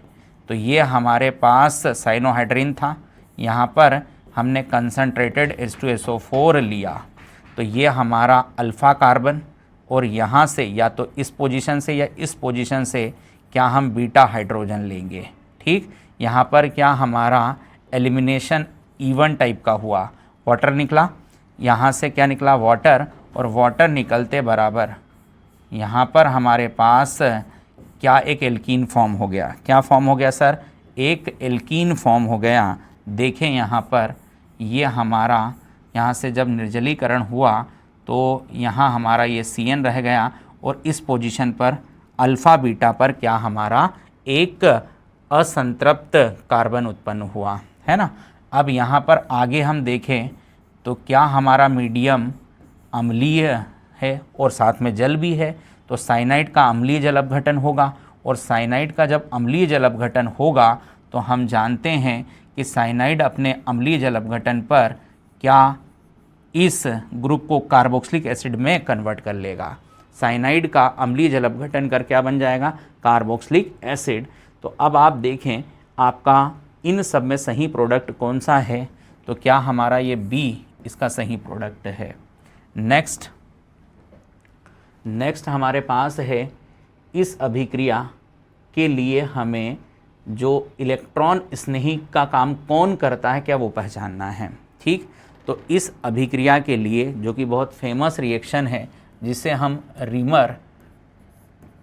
तो ये हमारे पास साइनोहाइड्रीन था, यहाँ पर हमने कंसनट्रेटेड H2SO4 लिया, तो ये हमारा अल्फ़ा कार्बन, और यहाँ से या तो इस पोजीशन से या इस पोजीशन से क्या हम बीटा हाइड्रोजन लेंगे। ठीक, यहाँ पर क्या हमारा एलिमिनेशन इवन टाइप का हुआ, वाटर निकला, यहाँ से क्या निकला, वाटर, और वाटर निकलते बराबर यहाँ पर हमारे पास क्या एक एल्कीन फॉर्म हो गया। क्या फॉर्म हो गया सर, एक एल्कीन फॉर्म हो गया। देखें यहाँ पर ये हमारा यहाँ से जब निर्जलीकरण हुआ तो यहाँ हमारा ये CN रह गया, और इस पोजीशन पर अल्फ़ा बीटा पर क्या हमारा एक असंतृप्त कार्बन उत्पन्न हुआ, है ना। अब यहाँ पर आगे हम देखें तो क्या हमारा मीडियम अम्लीय है और साथ में जल भी है, तो साइनाइड का अम्लीय जल अपघटन होगा, और साइनाइड का जब अम्लीय जल अपघटन होगा तो हम जानते हैं कि साइनाइड अपने अम्लीय जल अपघटन पर क्या इस ग्रुप को कार्बोक्सिलिक एसिड में कन्वर्ट कर लेगा। साइनाइड का अम्लीय जल अपघटन कर क्या बन जाएगा, कार्बोक्सिलिक एसिड। तो अब आप देखें आपका इन सब में सही प्रोडक्ट कौन सा है, तो क्या हमारा ये B इसका सही प्रोडक्ट है। नेक्स्ट हमारे पास है, इस अभिक्रिया के लिए हमें जो इलेक्ट्रॉन स्नेही का काम कौन करता है क्या वो पहचानना है। ठीक, तो इस अभिक्रिया के लिए जो कि बहुत फेमस रिएक्शन है जिसे हम रीमर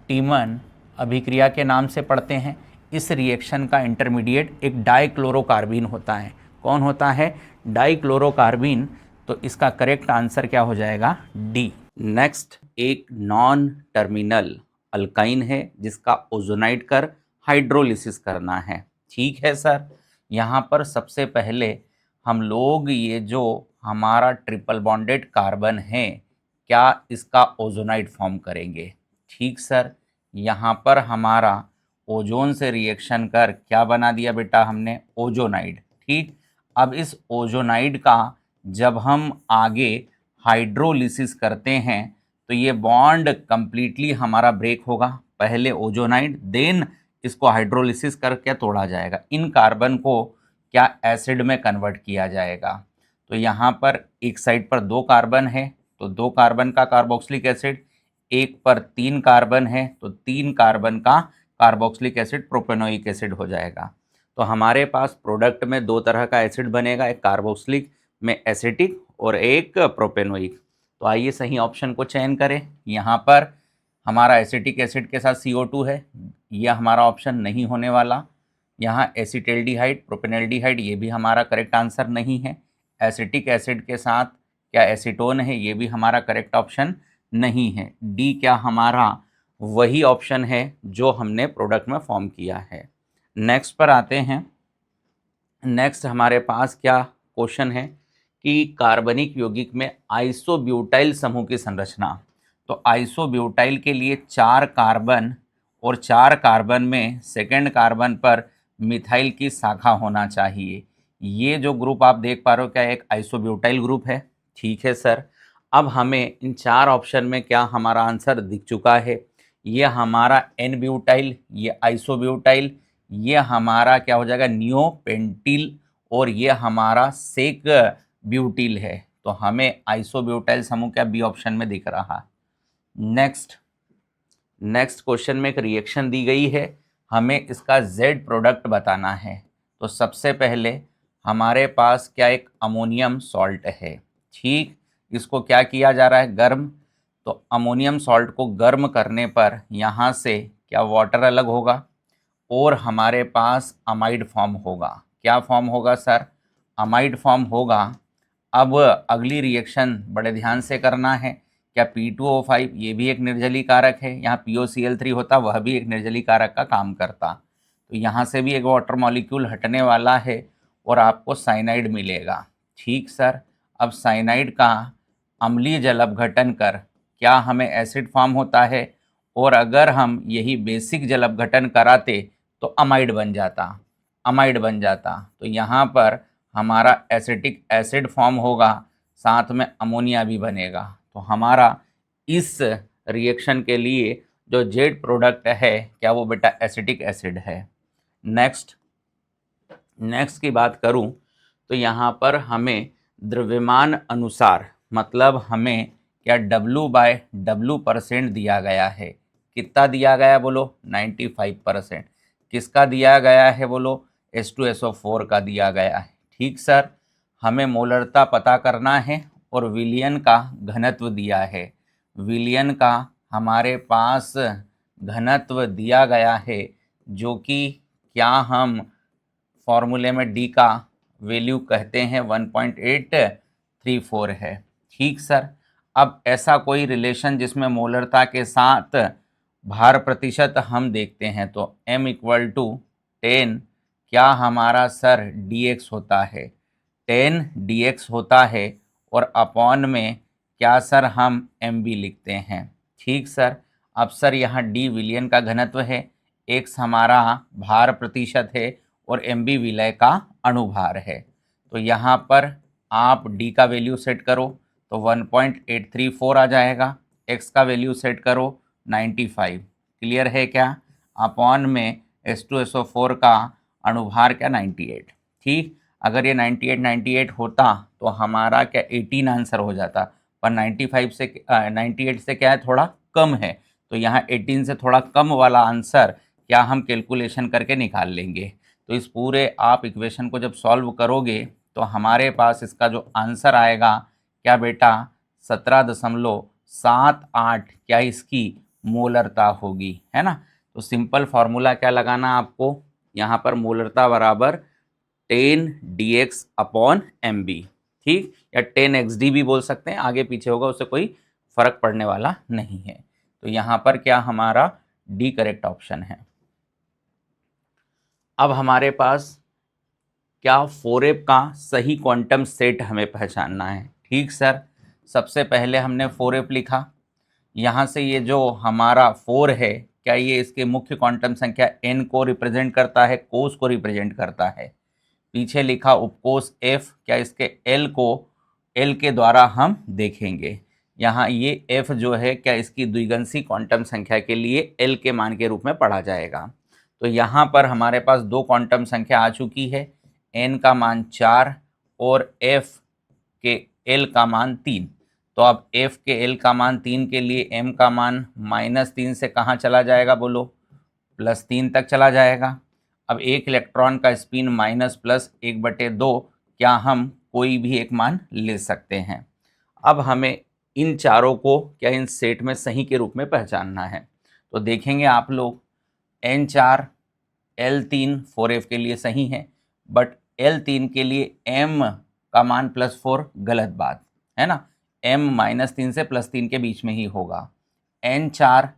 टीमन अभिक्रिया के नाम से पढ़ते हैं, इस रिएक्शन का इंटरमीडिएट एक डाइक्लोरोकार्बीन होता है। कौन होता है, डाइक्लोरोकार्बीन। तो इसका करेक्ट आंसर क्या हो जाएगा, D। नेक्स्ट एक नॉन टर्मिनल अल्काइन है जिसका ओजोनाइड कर हाइड्रोलिसिस करना है। ठीक है सर, यहाँ पर सबसे पहले हम लोग ये जो हमारा ट्रिपल बॉन्डेड कार्बन है क्या इसका ओजोनाइड फॉर्म करेंगे। ठीक सर, यहाँ पर हमारा ओजोन से रिएक्शन कर क्या बना दिया बेटा हमने, ओजोनाइड। ठीक, अब इस ओजोनाइड का जब हम आगे हाइड्रोलिसिस करते हैं तो ये बॉन्ड कंप्लीटली हमारा ब्रेक होगा। पहले ओजोनाइड देन इसको हाइड्रोलिसिस करके तोड़ा जाएगा, इन कार्बन को क्या एसिड में कन्वर्ट किया जाएगा। तो यहाँ पर एक साइड पर 2 कार्बन है तो 2 कार्बन का कार्बोक्सिलिक एसिड, एक पर 3 कार्बन है तो 3 कार्बन का कार्बोक्सिलिक एसिड प्रोपेनोइक एसिड हो जाएगा। तो हमारे पास प्रोडक्ट में 2 तरह का एसिड बनेगा, एक कार्बोक्सिलिक में एसिटिक और एक प्रोपेनोइक। तो आइए सही ऑप्शन को चयन करें। यहाँ पर हमारा एसिटिक एसिड के साथ CO2 है, यह हमारा ऑप्शन नहीं होने वाला। यहाँ एसिटल्डिहाइड प्रोपेनल्डिहाइड ये भी हमारा करेक्ट आंसर नहीं है। एसिटिक एसिड के साथ क्या एसीटोन है, ये भी हमारा करेक्ट ऑप्शन नहीं है। D क्या हमारा वही ऑप्शन है जो हमने प्रोडक्ट में फॉर्म किया है। नेक्स्ट पर आते हैं। नेक्स्ट हमारे पास क्या क्वेश्चन है कि कार्बनिक यौगिक में आइसोब्यूटाइल समूह की संरचना। तो आइसोब्यूटाइल के लिए 4 कार्बन और 4 कार्बन में सेकेंड कार्बन पर मिथाइल की शाखा होना चाहिए। ये जो ग्रुप आप देख पा रहे हो क्या एक आइसोब्यूटाइल ग्रुप है। ठीक है सर, अब हमें इन 4 ऑप्शन में क्या हमारा आंसर दिख चुका है। ये हमारा एन ब्यूटाइल, ये आइसोब्यूटाइल, ये हमारा क्या हो जाएगा नियोपेंटिल, और ये हमारा सेक ब्यूटिल है। तो हमें आइसोब्यूटाइल समूह क्या बी ऑप्शन में दिख रहा। नेक्स्ट क्वेश्चन में एक रिएक्शन दी गई है, हमें इसका Z प्रोडक्ट बताना है। तो सबसे पहले हमारे पास क्या एक अमोनियम सॉल्ट है। ठीक, इसको क्या किया जा रहा है, गर्म तो अमोनियम सॉल्ट को गर्म करने पर यहाँ से क्या वाटर अलग होगा और हमारे पास अमाइड फॉर्म होगा। क्या फॉर्म होगा सर? अमाइड फॉर्म होगा। अब अगली रिएक्शन बड़े ध्यान से करना है। क्या P2O5 ये भी एक निर्जली कारक है, यहाँ POCl3 होता वह भी एक निर्जली कारक का काम करता, तो यहाँ से भी एक वाटर मॉलिक्यूल हटने वाला है और आपको साइनाइड मिलेगा। ठीक सर, अब साइनाइड का अम्लीय जल अपघटन कर क्या हमें एसिड फॉर्म होता है, और अगर हम यही बेसिक जल अपघटन कराते तो अमाइड बन जाता। तो यहाँ पर हमारा एसिटिक एसिड फॉर्म होगा, साथ में अमोनिया भी बनेगा। तो हमारा इस रिएक्शन के लिए जो जेड प्रोडक्ट है क्या वो बेटा एसिटिक एसिड है। नेक्स्ट की बात करूं तो यहाँ पर हमें द्रव्यमान अनुसार, मतलब हमें क्या W/W% दिया गया है। कितना दिया गया बोलो? 95%। किसका दिया गया है बोलो? H2SO4 का दिया गया है। ठीक सर, हमें मोलरता पता करना है और विलयन का घनत्व दिया है। विलयन का हमारे पास घनत्व दिया गया है, जो कि क्या हम फॉर्मूले में डी का वैल्यू कहते हैं 1.834 है। ठीक सर, अब ऐसा कोई रिलेशन जिसमें मोलरता के साथ भार प्रतिशत हम देखते हैं, तो m = 10 क्या हमारा सर dx होता है, 10 dx होता है, और अपॉन में क्या सर हम mb लिखते हैं। ठीक सर, अब सर यहाँ d विलयन का घनत्व है, x हमारा भार प्रतिशत है और mb विलय का अणुभार है। तो यहाँ पर आप d का वैल्यू सेट करो तो 1.834 आ जाएगा, x का वैल्यू सेट करो 95। क्लियर है क्या? अपॉन में H2SO4 का अणुभार क्या 98। ठीक, अगर ये 98 होता तो हमारा क्या 18 आंसर हो जाता, पर 98 से क्या है थोड़ा कम है, तो यहाँ 18 से थोड़ा कम वाला आंसर क्या हम कैलकुलेशन करके निकाल लेंगे। तो इस पूरे आप इक्वेशन को जब सॉल्व करोगे तो हमारे पास इसका जो आंसर आएगा क्या बेटा 17.78 क्या इसकी मोलरता होगी, है ना। तो सिंपल फार्मूला क्या लगाना आपको यहाँ पर, मोलरता बराबर 10 dx/mb। ठीक, या 10 xd भी बोल सकते हैं, आगे पीछे होगा उससे कोई फर्क पड़ने वाला नहीं है। तो यहाँ पर क्या हमारा डी करेक्ट ऑप्शन है। अब हमारे पास क्या 4f का सही क्वांटम सेट हमें पहचानना है। ठीक सर, सबसे पहले हमने 4f लिखा, यहाँ से ये जो हमारा 4 है क्या ये इसके मुख्य क्वांटम संख्या n को रिप्रेजेंट करता है, कोस को रिप्रेजेंट करता है। पीछे लिखा उपकोष f क्या इसके l को l के द्वारा हम देखेंगे। यहाँ ये f जो है क्या इसकी द्विगंशी क्वांटम संख्या के लिए l के मान के रूप में पढ़ा जाएगा। तो यहाँ पर हमारे पास दो क्वांटम संख्या आ चुकी है, n का मान 4 और f के l का मान 3। तो अब f के l का मान 3 के लिए m का मान -3 से कहाँ चला जाएगा बोलो, +3 तक चला जाएगा। अब एक इलेक्ट्रॉन का स्पिन -+1/2 क्या हम कोई भी एक मान ले सकते हैं। अब हमें इन चारों को क्या इन सेट में सही के रूप में पहचानना है। तो देखेंगे आप लोग N4 L3 4f के लिए सही है, बट L3 के लिए m का मान +4 गलत बात है ना, m -3 से +3 के बीच में ही होगा। N4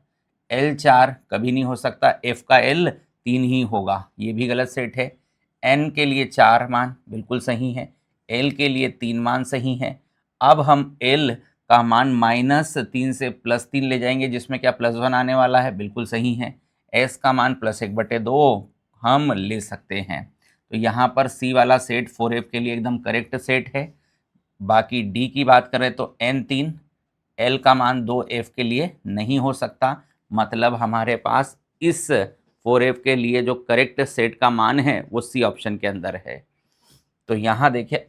L4 कभी नहीं हो सकता, f का L 3 ही होगा, ये भी गलत सेट है। n के लिए 4 मान बिल्कुल सही है, l के लिए 3 मान सही है। अब हम l का मान -3 से +3 ले जाएंगे, जिसमें क्या +1 आने वाला है, बिल्कुल सही है। s का मान +1/2 हम ले सकते हैं। तो यहाँ पर c वाला सेट 4f के लिए एकदम करेक्ट सेट है। बाकी d की बात करें तो N3 l का मान 2f के लिए नहीं हो सकता, मतलब हमारे पास इस 4f के लिए जो करेक्ट सेट का मान है वो सी ऑप्शन के अंदर है। तो यहाँ देखिए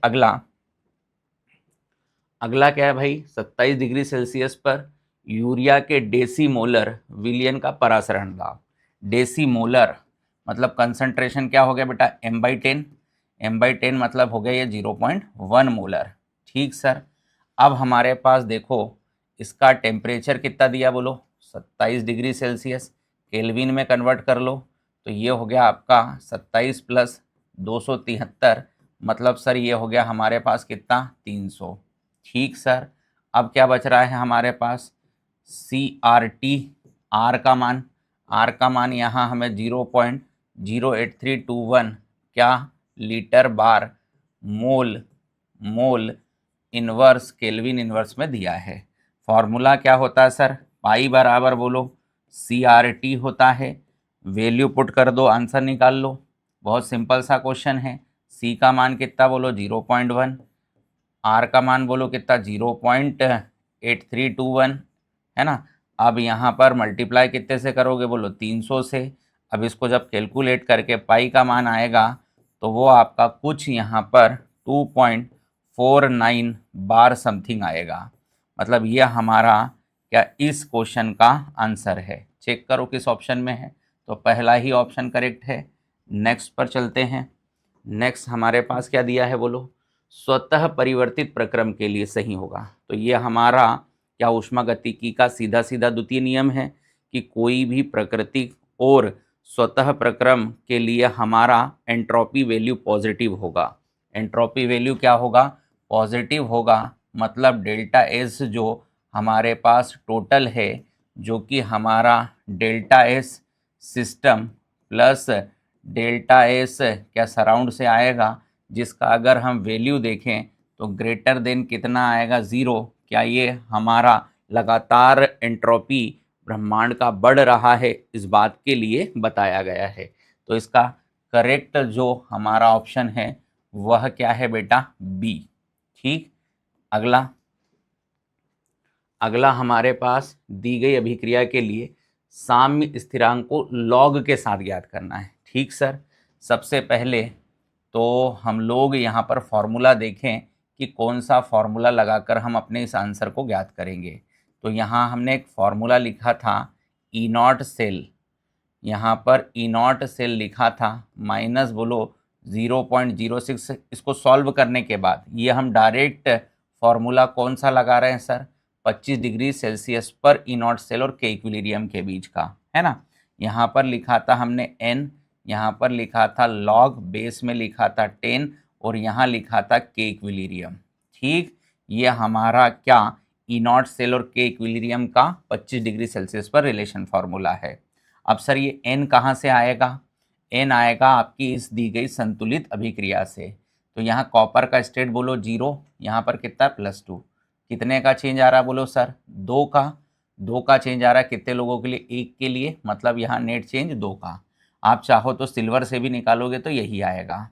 अगला क्या है भाई, 27 डिग्री सेल्सियस पर यूरिया के डेसीमोलर विलयन का परासरण दाब। डेसीमोलर मतलब कंसंट्रेशन क्या हो गया बेटा m/10, m/10 मतलब हो गया ये 0.1 मोलर। ठीक सर, अब हमारे पास देखो इसका टेम्परेचर कितना दिया बोलो 27 डिग्री सेल्सियस, केल्विन में कन्वर्ट कर लो तो ये हो गया आपका 27 प्लस 273, मतलब सर ये हो गया हमारे पास कितना 300। ठीक सर, अब क्या बच रहा है हमारे पास CRT, आर का मान यहाँ हमें 0.08321 क्या लीटर बार मोल इन्वर्स केल्विन इन्वर्स में दिया है। फॉर्मूला क्या होता है सर, पाई बराबर बोलो CRT होता है, वैल्यू पुट कर दो आंसर निकाल लो। बहुत सिंपल सा क्वेश्चन है। C का मान कितना बोलो 0.1, R का मान बोलो कितना 0.8321 है ना। अब यहाँ पर मल्टीप्लाई कितने से करोगे बोलो 300 से। अब इसको जब कैलकुलेट करके पाई का मान आएगा तो वो आपका कुछ यहाँ पर 2.49 बार समथिंग आएगा। मतलब ये हमारा क्या इस क्वेश्चन का आंसर है। चेक करो किस ऑप्शन में है, तो पहला ही ऑप्शन करेक्ट है। नेक्स्ट पर चलते हैं। नेक्स्ट हमारे पास क्या दिया है बोलो, स्वतः परिवर्तित प्रक्रम के लिए सही होगा। तो ये हमारा क्या ऊष्मागतिकी का सीधा सीधा द्वितीय नियम है कि कोई भी प्राकृतिक और स्वतः प्रक्रम के लिए हमारा एंट्रोपी वैल्यू पॉजिटिव होगा। एंट्रोपी वैल्यू क्या होगा, पॉजिटिव होगा। मतलब डेल्टा एस जो हमारे पास टोटल है, जो कि हमारा delta S system plus delta S क्या सराउंड से आएगा, जिसका अगर हम वैल्यू देखें तो ग्रेटर देन कितना आएगा 0। क्या ये हमारा लगातार एंट्रोपी ब्रह्मांड का बढ़ रहा है, इस बात के लिए बताया गया है। तो इसका करेक्ट जो हमारा ऑप्शन है वह क्या है बेटा, बी। ठीक, अगला हमारे पास दी गई अभिक्रिया के लिए साम्य स्थिरांक को लॉग के साथ ज्ञात करना है। ठीक सर, सबसे पहले तो हम लोग यहाँ पर फॉर्मूला देखें कि कौन सा फॉर्मूला लगाकर हम अपने इस आंसर को ज्ञात करेंगे। तो यहाँ हमने एक फॉर्मूला लिखा था ई नॉट सेल, यहाँ पर ई नॉट सेल लिखा था माइनस बोलो 0.06। इसको सॉल्व करने के बाद ये हम डायरेक्ट फॉर्मूला कौन सा लगा रहे हैं सर, 25 डिग्री सेल्सियस पर ई नॉट सेल और के इक्विलिब्रियम के बीच का, है ना। यहाँ पर लिखा था हमने n, यहाँ पर लिखा था लॉग, बेस में लिखा था 10 और यहाँ लिखा था के इक्विलिब्रियम। ठीक, ये हमारा क्या ई नॉट सेल और के इक्विलिब्रियम का 25 डिग्री सेल्सियस पर रिलेशन फार्मूला है। अब सर ये n कहाँ से आएगा, n आएगा आपकी इस दी गई संतुलित अभिक्रिया से। तो यहाँ कॉपर का स्टेट बोलो 0, यहाँ पर कितना +2, कितने का चेंज आ रहा है बोलो सर, 2 का चेंज आ रहा है। कितने लोगों के लिए, 1 के लिए, मतलब यहाँ नेट चेंज 2 का। आप चाहो तो सिल्वर से भी निकालोगे तो यही आएगा।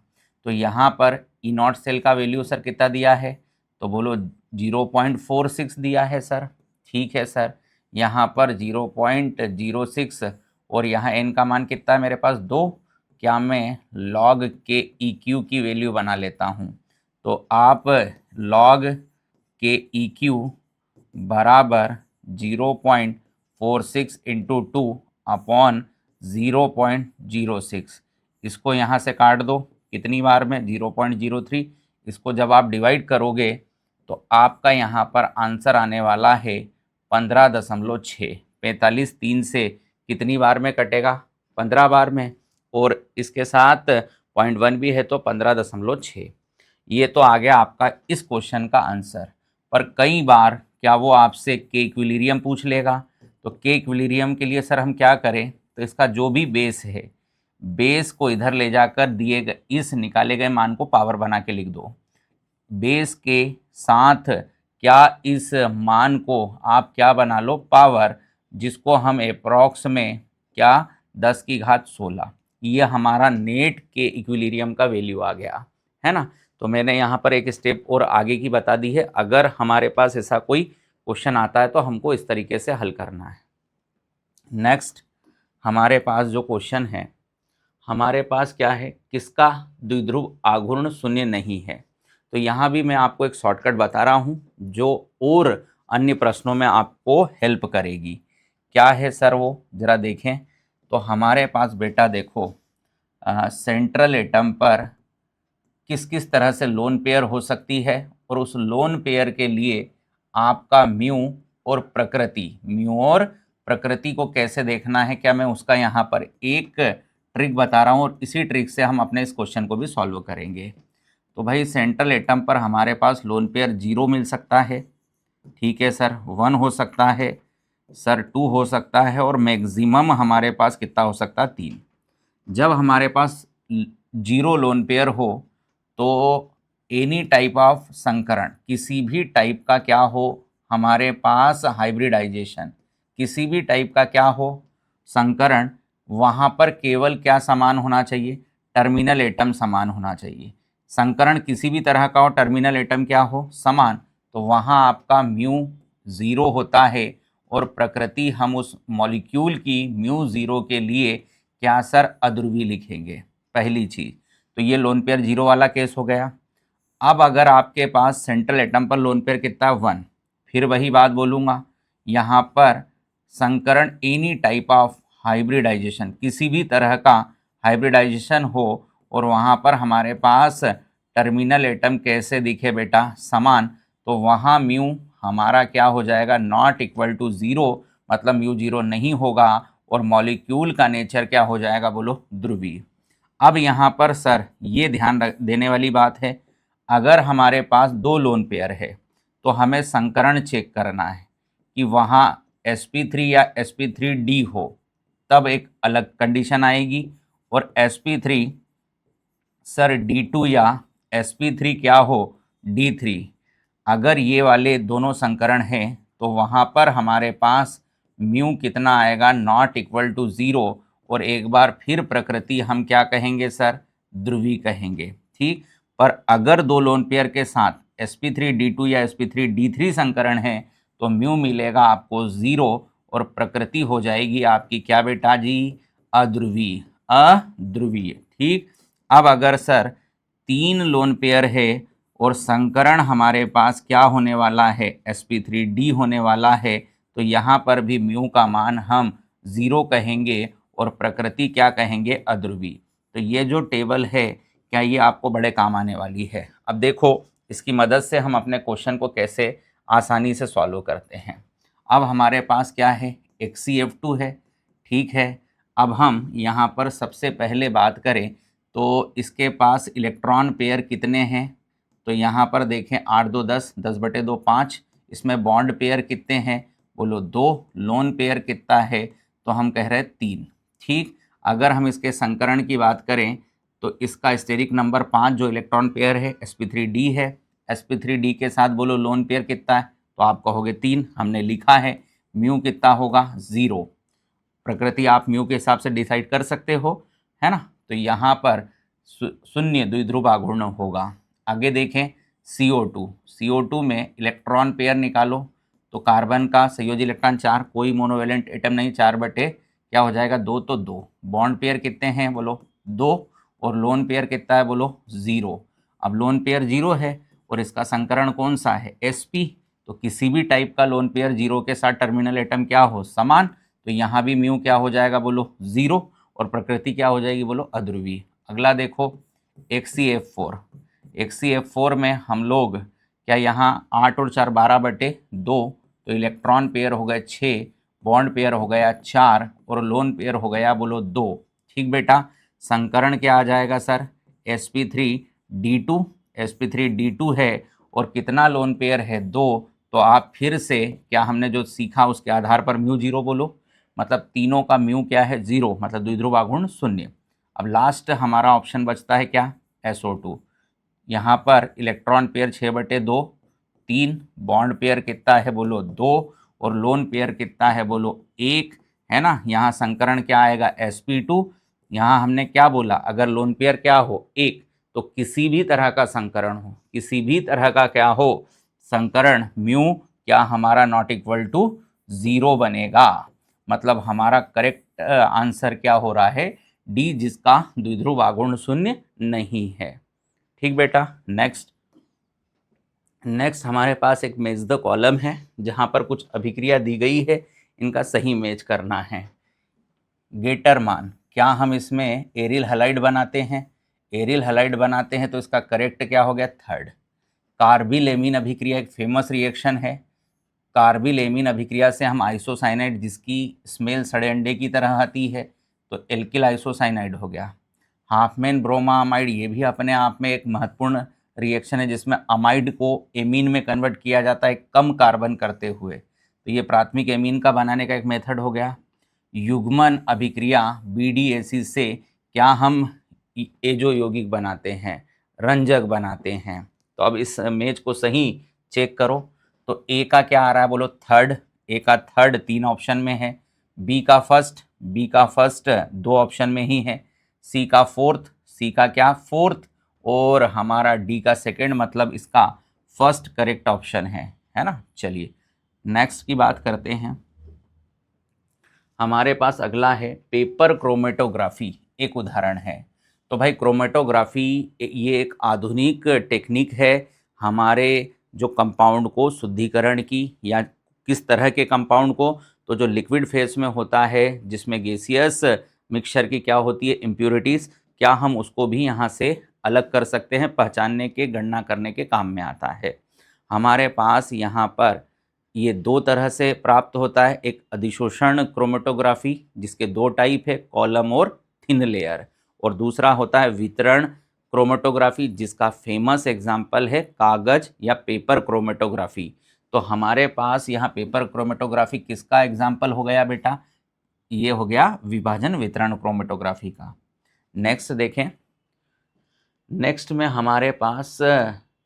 तो यहाँ पर ई नॉट सेल का वैल्यू सर कितना दिया है, तो बोलो 0.46 दिया है सर। ठीक है सर, यहाँ पर 0.06 और यहाँ n का मान कितना है मेरे पास 2। क्या मैं log के EQ की वैल्यू बना लेता हूँ, तो आप log के EQ बराबर 0.46 इंटू 2 अपॉन 0.06, इसको यहाँ से काट दो कितनी बार में 0.03। इसको जब आप डिवाइड करोगे तो आपका यहाँ पर आंसर आने वाला है 15.6। 45 3 से कितनी बार में कटेगा, 15 बार में, और इसके साथ 0.1 भी है तो 15.6। ये तो आ गया आपका इस क्वेश्चन का आंसर। पर कई बार क्या वो आपसे के इक्विलिब्रियम पूछ लेगा, तो के इक्विलिब्रियम के लिए सर हम क्या करें, तो इसका जो भी बेस है, बेस को इधर ले जाकर दिए गए इस निकाले गए मान को पावर बना के लिख दो। बेस के साथ क्या इस मान को आप क्या बना लो, पावर, जिसको हम अप्रॉक्स में क्या 10 की घात 16। ये हमारा नेट के इक्विलिब्रियम का वैल्यू आ गया, है ना। तो मैंने यहाँ पर एक स्टेप और आगे की बता दी है। अगर हमारे पास ऐसा कोई क्वेश्चन आता है तो हमको इस तरीके से हल करना है। नेक्स्ट हमारे पास जो क्वेश्चन है, हमारे पास क्या है, किसका द्विध्रुव आघूर्ण शून्य नहीं है। तो यहाँ भी मैं आपको एक शॉर्टकट बता रहा हूँ जो और अन्य प्रश्नों में आपको हेल्प करेगी। क्या है सर वो, ज़रा देखें। तो हमारे पास बेटा देखो सेंट्रल एटम पर किस किस तरह से लोन पेयर हो सकती है, और उस लोन पेयर के लिए आपका म्यू और प्रकृति, म्यू और प्रकृति को कैसे देखना है, क्या मैं उसका यहाँ पर एक ट्रिक बता रहा हूँ और इसी ट्रिक से हम अपने इस क्वेश्चन को भी सॉल्व करेंगे। तो भाई सेंट्रल एटम पर हमारे पास लोन पेयर 0 मिल सकता है, ठीक है सर, 1 हो सकता है सर, 2 हो सकता है और मैक्सिमम हमारे पास कितना हो सकता है, 3। जब हमारे पास 0 लोन पेयर हो तो एनी टाइप ऑफ संकरण, किसी भी टाइप का क्या हो हमारे पास हाइब्रिडाइजेशन, किसी भी टाइप का क्या हो संकरण, वहाँ पर केवल क्या समान होना चाहिए, टर्मिनल एटम समान होना चाहिए। संकरण किसी भी तरह का हो, टर्मिनल एटम क्या हो, समान, तो वहाँ आपका म्यू 0 होता है और प्रकृति हम उस मॉलिक्यूल की म्यू 0 के लिए क्या सर, अध्रुवी लिखेंगे, पहली चीज़। तो ये लोन पेयर 0 वाला केस हो गया। अब अगर आपके पास सेंट्रल एटम पर लोन पेयर कितना, 1, फिर वही बात बोलूँगा, यहाँ पर संकरण एनी टाइप ऑफ हाइब्रिडाइजेशन, किसी भी तरह का हाइब्रिडाइजेशन हो और वहाँ पर हमारे पास टर्मिनल एटम कैसे दिखे बेटा, समान, तो वहाँ म्यू हमारा क्या हो जाएगा, नॉट इक्वल टू 0, मतलब म्यू 0 नहीं होगा और मॉलिक्यूल का नेचर क्या हो जाएगा, बोलो ध्रुवीय। अब यहाँ पर सर ये ध्यान देने वाली बात है, अगर हमारे पास 2 लोन पेयर है तो हमें संकरण चेक करना है कि वहाँ sp3 या sp3d हो, तब एक अलग कंडीशन आएगी, और sp3 सर d2 या sp3 क्या हो, d3, अगर ये वाले दोनों संकरण हैं तो वहाँ पर हमारे पास म्यू कितना आएगा, नॉट इक्वल टू 0, और एक बार फिर प्रकृति हम क्या कहेंगे सर, ध्रुवी कहेंगे, ठीक। पर अगर 2 लोन पेयर के साथ sp3d2 या sp3d3 संकरण है तो म्यू मिलेगा आपको 0 और प्रकृति हो जाएगी आपकी क्या बेटा जी, अध्रुवीय, अध्रुवीय, ठीक। अब अगर सर 3 लोन पेयर है और संकरण हमारे पास क्या होने वाला है, sp3d होने वाला है, तो यहाँ पर भी म्यू का मान हम 0 कहेंगे और प्रकृति क्या कहेंगे, अध्रुवीय। तो ये जो टेबल है क्या ये आपको बड़े काम आने वाली है। अब देखो इसकी मदद से हम अपने क्वेश्चन को कैसे आसानी से सॉल्व करते हैं। अब हमारे पास क्या है, HCF2 है, ठीक है। अब हम यहाँ पर सबसे पहले बात करें तो इसके पास इलेक्ट्रॉन पेयर कितने हैं, तो यहाँ पर देखें 8 2 10, 10/2 5, इसमें बॉन्ड पेयर कितने हैं, बोलो 2, लोन पेयर कितना है, तो हम कह रहे हैं 3, ठीक। अगर हम इसके संकरण की बात करें तो इसका स्टेरिक नंबर 5 जो इलेक्ट्रॉन पेयर है sp3d है, sp3d के साथ बोलो लोन पेयर कितना है, तो आप कहोगे 3, हमने लिखा है। म्यू कितना होगा, 0, प्रकृति आप म्यू के हिसाब से डिसाइड कर सकते हो, है ना। तो यहाँ पर शून्य द्विध्रुव आघूर्ण होगा। आगे देखें CO2, CO2 में इलेक्ट्रॉन पेयर निकालो, तो कार्बन का संयोजी इलेक्ट्रॉन 4, कोई मोनोवेलेंट एटम नहीं, 4 क्या हो जाएगा 2, तो 2, बॉन्ड पेयर कितने हैं, बोलो 2, और लोन पेयर कितना है, बोलो 0। अब लोन पेयर 0 है और इसका संकरण कौन सा है, sp, तो किसी भी टाइप का लोन पेयर 0 के साथ टर्मिनल एटम क्या हो, समान, तो यहाँ भी म्यू क्या हो जाएगा, बोलो 0, और प्रकृति क्या हो जाएगी, बोलो अध्रुवीय। अगला देखो HCF4, HCF4 में हम लोग क्या यहाँ 8 और 4 12/2, तो इलेक्ट्रॉन पेयर हो गए 6, बॉन्ड पेयर हो गया 4 और लोन पेयर हो गया बोलो 2, ठीक बेटा। संकरण क्या आ जाएगा सर, sp3d2, sp3d2 है और कितना लोन पेयर है 2, तो आप फिर से क्या हमने जो सीखा उसके आधार पर म्यू 0 बोलो, मतलब तीनों का म्यू क्या है 0, मतलब द्विध्रुव आघूर्ण 0। अब लास्ट हमारा ऑप्शन बचता है क्या, SO2, यहाँ पर इलेक्ट्रॉन पेयर 6/2, 3, बॉन्ड पेयर कितना है, बोलो 2, और लोन पेयर कितना है, बोलो 1, है ना। यहाँ संकरण क्या आएगा, sp2, यहाँ हमने क्या बोला, अगर लोन पेयर क्या हो 1, तो किसी भी तरह का संकरण हो, किसी भी तरह का क्या हो संकरण, म्यू क्या हमारा नॉट इक्वल टू 0 बनेगा, मतलब हमारा करेक्ट आंसर क्या हो रहा है, डी, जिसका द्विध्रुव आघूर्ण 0 नहीं है, ठीक बेटा। नेक्स्ट हमारे पास एक मैच द कॉलम है जहाँ पर कुछ अभिक्रिया दी गई है, इनका सही मैच करना है। गेटर मान, क्या हम इसमें एरिल हैलाइड बनाते हैं, एरिल हैलाइड बनाते हैं तो इसका करेक्ट क्या हो गया, 3rd। कार्बिलेमिन अभिक्रिया एक फेमस रिएक्शन है, कार्बिल एमीन अभिक्रिया से हम आइसोसाइनाइड, जिसकी स्मेल सड़े अंडे की तरह आती है, तो एल्किल आइसोसाइनाइड हो गया। हाफमैन ब्रोमामाइड, ये भी अपने आप में एक महत्वपूर्ण रिएक्शन है जिसमें अमाइड को एमीन में कन्वर्ट किया जाता है कम कार्बन करते हुए, तो ये प्राथमिक एमीन का बनाने का एक मेथड हो गया। युग्मन अभिक्रिया BDAC से क्या हम एजो यौगिक बनाते हैं, रंजक बनाते हैं। तो अब इस मेज को सही चेक करो, तो ए का क्या आ रहा है बोलो, थर्ड। ए का थर्ड 3 ऑप्शन में है, बी का फर्स्ट 2 ऑप्शन में ही है, सी का फोर्थ, सी का क्या फोर्थ, और हमारा डी का सेकंड, मतलब इसका फर्स्ट करेक्ट ऑप्शन है ना। चलिए नेक्स्ट की बात करते हैं। हमारे पास अगला है पेपर क्रोमेटोग्राफी, एक उदाहरण है। तो भाई क्रोमेटोग्राफी ये एक आधुनिक टेक्निक है हमारे जो कंपाउंड को शुद्धिकरण की, या किस तरह के कंपाउंड को, तो जो लिक्विड फेस में होता है जिसमें गैसियस मिक्सचर की क्या होती है, इम्प्योरिटीज़, क्या हम उसको भी यहाँ से अलग कर सकते हैं, पहचानने के, गणना करने के काम में आता है। हमारे पास यहाँ पर ये 2 तरह से प्राप्त होता है, एक अधिशोषण क्रोमेटोग्राफी जिसके 2 टाइप है, कॉलम और थिन लेयर, और दूसरा होता है वितरण क्रोमेटोग्राफी जिसका फेमस एग्जाम्पल है कागज या पेपर क्रोमेटोग्राफी। तो हमारे पास यहाँ पेपर क्रोमेटोग्राफी किसका एग्जाम्पल हो गया बेटा, ये हो गया विभाजन वितरण क्रोमेटोग्राफी का। नेक्स्ट देखें, नेक्स्ट में हमारे पास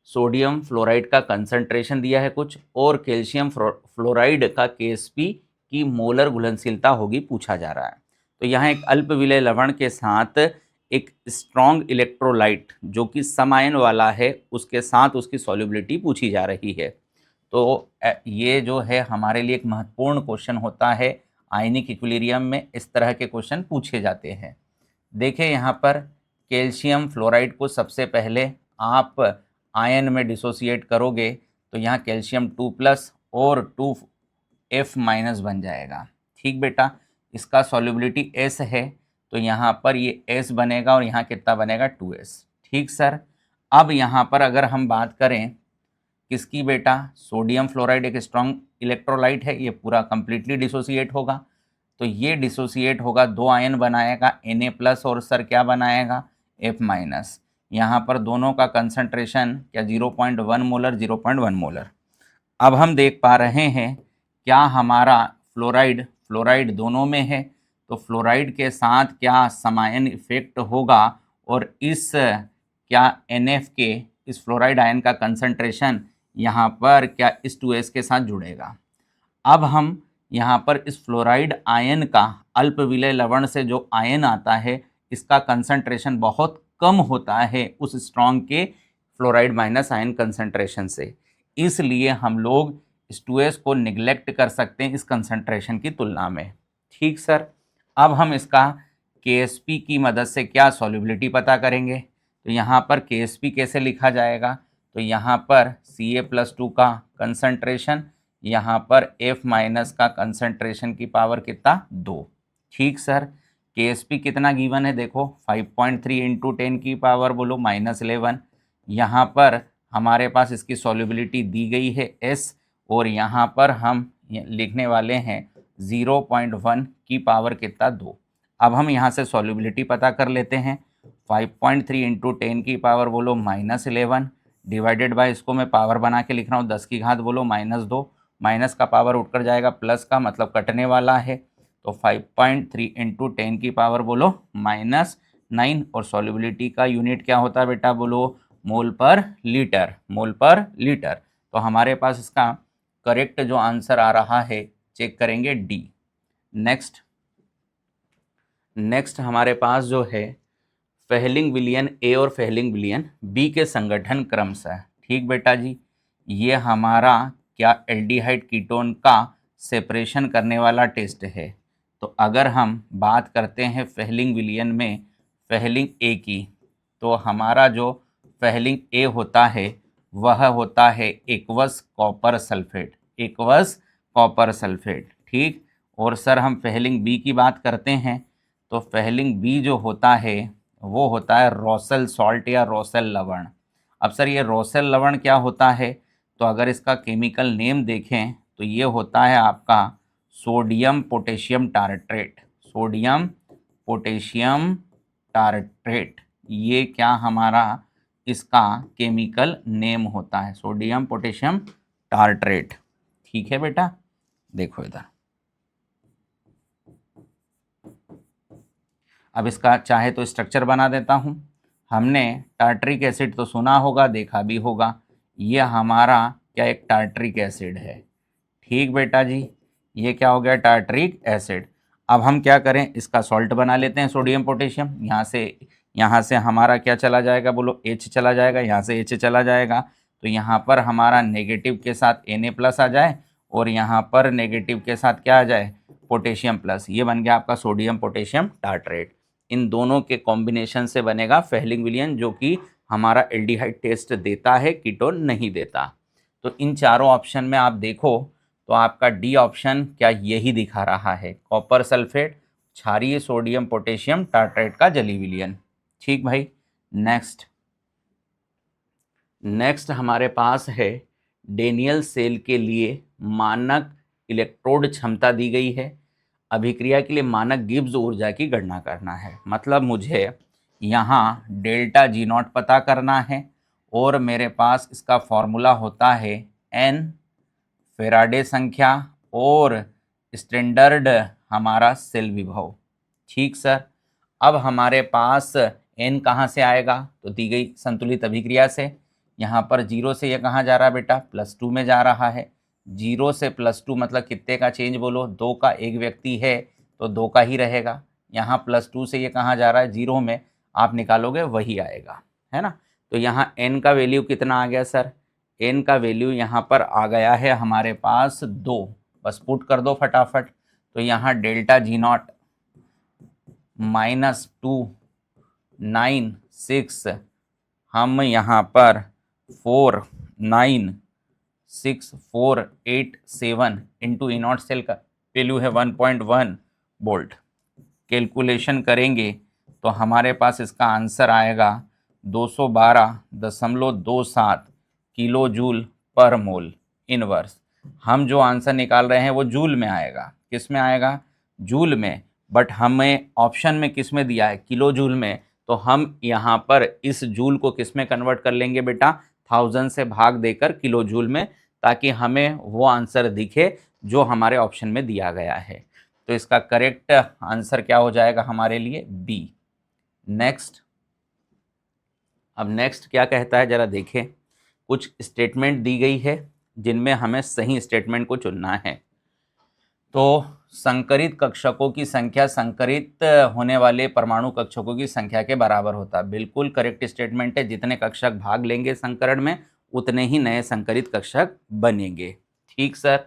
सोडियम फ्लोराइड का कंसंट्रेशन दिया है कुछ, और कैल्शियम फ्लोराइड का KSP की मोलर घुलनशीलता होगी पूछा जा रहा है। तो यहाँ एक अल्प विलेय लवण के साथ एक स्ट्रॉन्ग इलेक्ट्रोलाइट जो कि सम आयन वाला है, उसके साथ उसकी सॉल्युबिलिटी पूछी जा रही है। तो ये जो है हमारे लिए एक महत्वपूर्ण क्वेश्चन होता है, आयनिक इक्विलिब्रियम में इस तरह के क्वेश्चन पूछे जाते हैं। देखें यहाँ पर कैल्शियम फ्लोराइड को सबसे पहले आप आयन में डिसोसिएट करोगे तो यहाँ कैल्शियम 2+ और 2F- बन जाएगा। ठीक बेटा, इसका सॉल्युबिलिटी S है तो यहाँ पर ये S बनेगा और यहाँ कितना बनेगा 2S। ठीक सर, अब यहाँ पर अगर हम बात करें किसकी बेटा, सोडियम फ्लोराइड एक स्ट्रॉन्ग इलेक्ट्रोलाइट है, ये पूरा कंप्लीटली डिसोसिएट होगा। तो ये डिसोसिएट होगा, 2 आयन बनाएगा Na+ और सर क्या बनाएगा F-। यहाँ पर दोनों का कंसंट्रेशन क्या 0.1 मोलर 0.1 मोलर। अब हम देख पा रहे हैं क्या हमारा फ्लोराइड दोनों में है, तो फ्लोराइड के साथ क्या समायन इफेक्ट होगा और इस क्या NF के इस फ्लोराइड आयन का कंसंट्रेशन यहाँ पर क्या इस 2S के साथ जुड़ेगा। अब हम यहाँ पर इस फ्लोराइड आयन का अल्प विलेय लवण से जो आयन आता है इसका कंसंट्रेशन बहुत कम होता है उस स्ट्रॉन्ग के फ्लोराइड माइनस आयन कंसंट्रेशन से, इसलिए हम लोग इस 2S को निगलेक्ट कर सकते हैं इस कंसंट्रेशन की तुलना में। ठीक सर, अब हम इसका KSP की मदद से क्या सॉल्युबिलिटी पता करेंगे। तो यहाँ पर KSP कैसे लिखा जाएगा, तो यहाँ पर Ca+2 का कंसंट्रेशन, यहाँ पर F- का कंसंट्रेशन की पावर कितना 2। ठीक सर, KSP कितना गिवन है देखो 5.3 × 10 की पावर बोलो -11। यहाँ पर हमारे पास इसकी सॉल्युबिलिटी दी गई है S, और यहाँ पर हम लिखने वाले हैं 0.1 की पावर कितना 2। अब हम यहाँ से सॉल्युबिलिटी पता कर लेते हैं। 5.3 × 10 की पावर बोलो -11 डिवाइडेड बाय, इसको मैं पावर बना के लिख रहा हूँ 10 की घात बोलो -2, माइनस का पावर उठकर जाएगा प्लस का, मतलब कटने वाला है। तो 5.3 × 10 की पावर बोलो -9, और सॉल्युबिलिटी का यूनिट क्या होता है बेटा बोलो मोल पर लीटर। तो हमारे पास इसका करेक्ट जो आंसर आ रहा है चेक करेंगे डी। नेक्स्ट हमारे पास जो है फेहलिंग विलियन ए और फेहलिंग विलियन बी के संगठन क्रमशः। ठीक बेटा जी, ये हमारा क्या एल्डिहाइड कीटोन का सेपरेशन करने वाला टेस्ट है। तो अगर हम बात करते हैं फेहलिंग विलियन में फेहलिंग ए की, तो हमारा जो फेहलिंग ए होता है वह होता है एक्वस कॉपर सल्फेट। ठीक, और सर हम फेहलिंग बी की बात करते हैं तो फेहलिंग बी जो होता है वो होता है रोसेल सॉल्ट या रोसेल लवण। अब सर ये रोसेल लवण क्या होता है, तो अगर इसका केमिकल नेम देखें तो ये होता है आपका सोडियम पोटेशियम टारट्रेट। सोडियम पोटेशियम टारट्रेट, ये क्या हमारा इसका केमिकल नेम होता है, सोडियम पोटेशियम टारट्रेट। ठीक है बेटा, देखो इधर। अब इसका चाहे तो स्ट्रक्चर बना देता हूँ। हमने टार्टरिक एसिड तो सुना होगा, देखा भी होगा। ये हमारा क्या एक टार्टरिक एसिड है। ठीक बेटा जी, ये क्या हो गया, टार्टरिक एसिड। अब हम क्या करें, इसका सॉल्ट बना लेते हैं सोडियम पोटेशियम। यहाँ से हमारा क्या चला जाएगा, बोलो H चला जाएगा, यहाँ से H चला जाएगा। तो यहाँ पर हमारा नेगेटिव के साथ Na+ आ जाए और यहाँ पर नेगेटिव के साथ क्या आ जाए, पोटेशियम प्लस। ये बन गया आपका सोडियम पोटेशियम टार्टरेट। इन दोनों के कॉम्बिनेशन से बनेगा फेहलिंग विलयन, जो कि हमारा एल्डिहाइड टेस्ट देता है, कीटोन नहीं देता। तो इन चारों ऑप्शन में आप देखो तो आपका डी ऑप्शन क्या यही दिखा रहा है, कॉपर सल्फेट क्षारीय सोडियम पोटेशियम टार्टरेट का जली विलयन। ठीक भाई, नेक्स्ट हमारे पास है डेनियल सेल के लिए मानक इलेक्ट्रोड क्षमता दी गई है। अभिक्रिया के लिए मानक गिब्स ऊर्जा की गणना करना है। मतलब मुझे यहाँ डेल्टा G0 पता करना है और मेरे पास इसका फॉर्मूला होता है N फेराडे संख्या और स्टैंडर्ड हमारा सेल विभव। ठीक सर, अब हमारे पास N कहाँ से आएगा, तो दी गई संतुलित अभिक्रिया से। यहाँ पर 0 से ये कहाँ जा रहा है बेटा, +2 में जा रहा है। 0 से +2 मतलब कितने का चेंज बोलो, 2 का। एक व्यक्ति है तो 2 का ही रहेगा। यहाँ +2 से ये कहाँ जा रहा है, 0 में। आप निकालोगे वही आएगा, है ना। तो यहाँ n का वैल्यू कितना आ गया सर, n का वैल्यू यहाँ पर आ गया है हमारे पास 2। बस पुट कर दो फटाफट। तो यहाँ डेल्टा G0 -296, हम यहाँ पर 496,487 इंटू E0 सेल का वैल्यू है 1.1 वोल्ट। कैलकुलेशन करेंगे तो हमारे पास इसका आंसर आएगा 212.27 किलो जूल पर मोल इनवर्स। हम जो आंसर निकाल रहे हैं वो जूल में आएगा। किस में आएगा, जूल में। बट हमें ऑप्शन में किस में दिया है, किलो जूल में। तो हम यहाँ पर इस जूल को किस में कन्वर्ट कर लेंगे बेटा, 1000 से भाग देकर किलो जूल में, ताकि हमें वो आंसर दिखे जो हमारे ऑप्शन में दिया गया है। तो इसका करेक्ट आंसर क्या हो जाएगा हमारे लिए, बी। नेक्स्ट, अब नेक्स्ट क्या कहता है जरा देखें। कुछ स्टेटमेंट दी गई है जिनमें हमें सही स्टेटमेंट को चुनना है। तो संकरित कक्षकों की संख्या संकरित होने वाले परमाणु कक्षकों की संख्या के बराबर होता है। बिल्कुल करेक्ट स्टेटमेंट है। जितने कक्षक भाग लेंगे संकरण में उतने ही नए संकरित कक्षक बनेंगे। ठीक सर।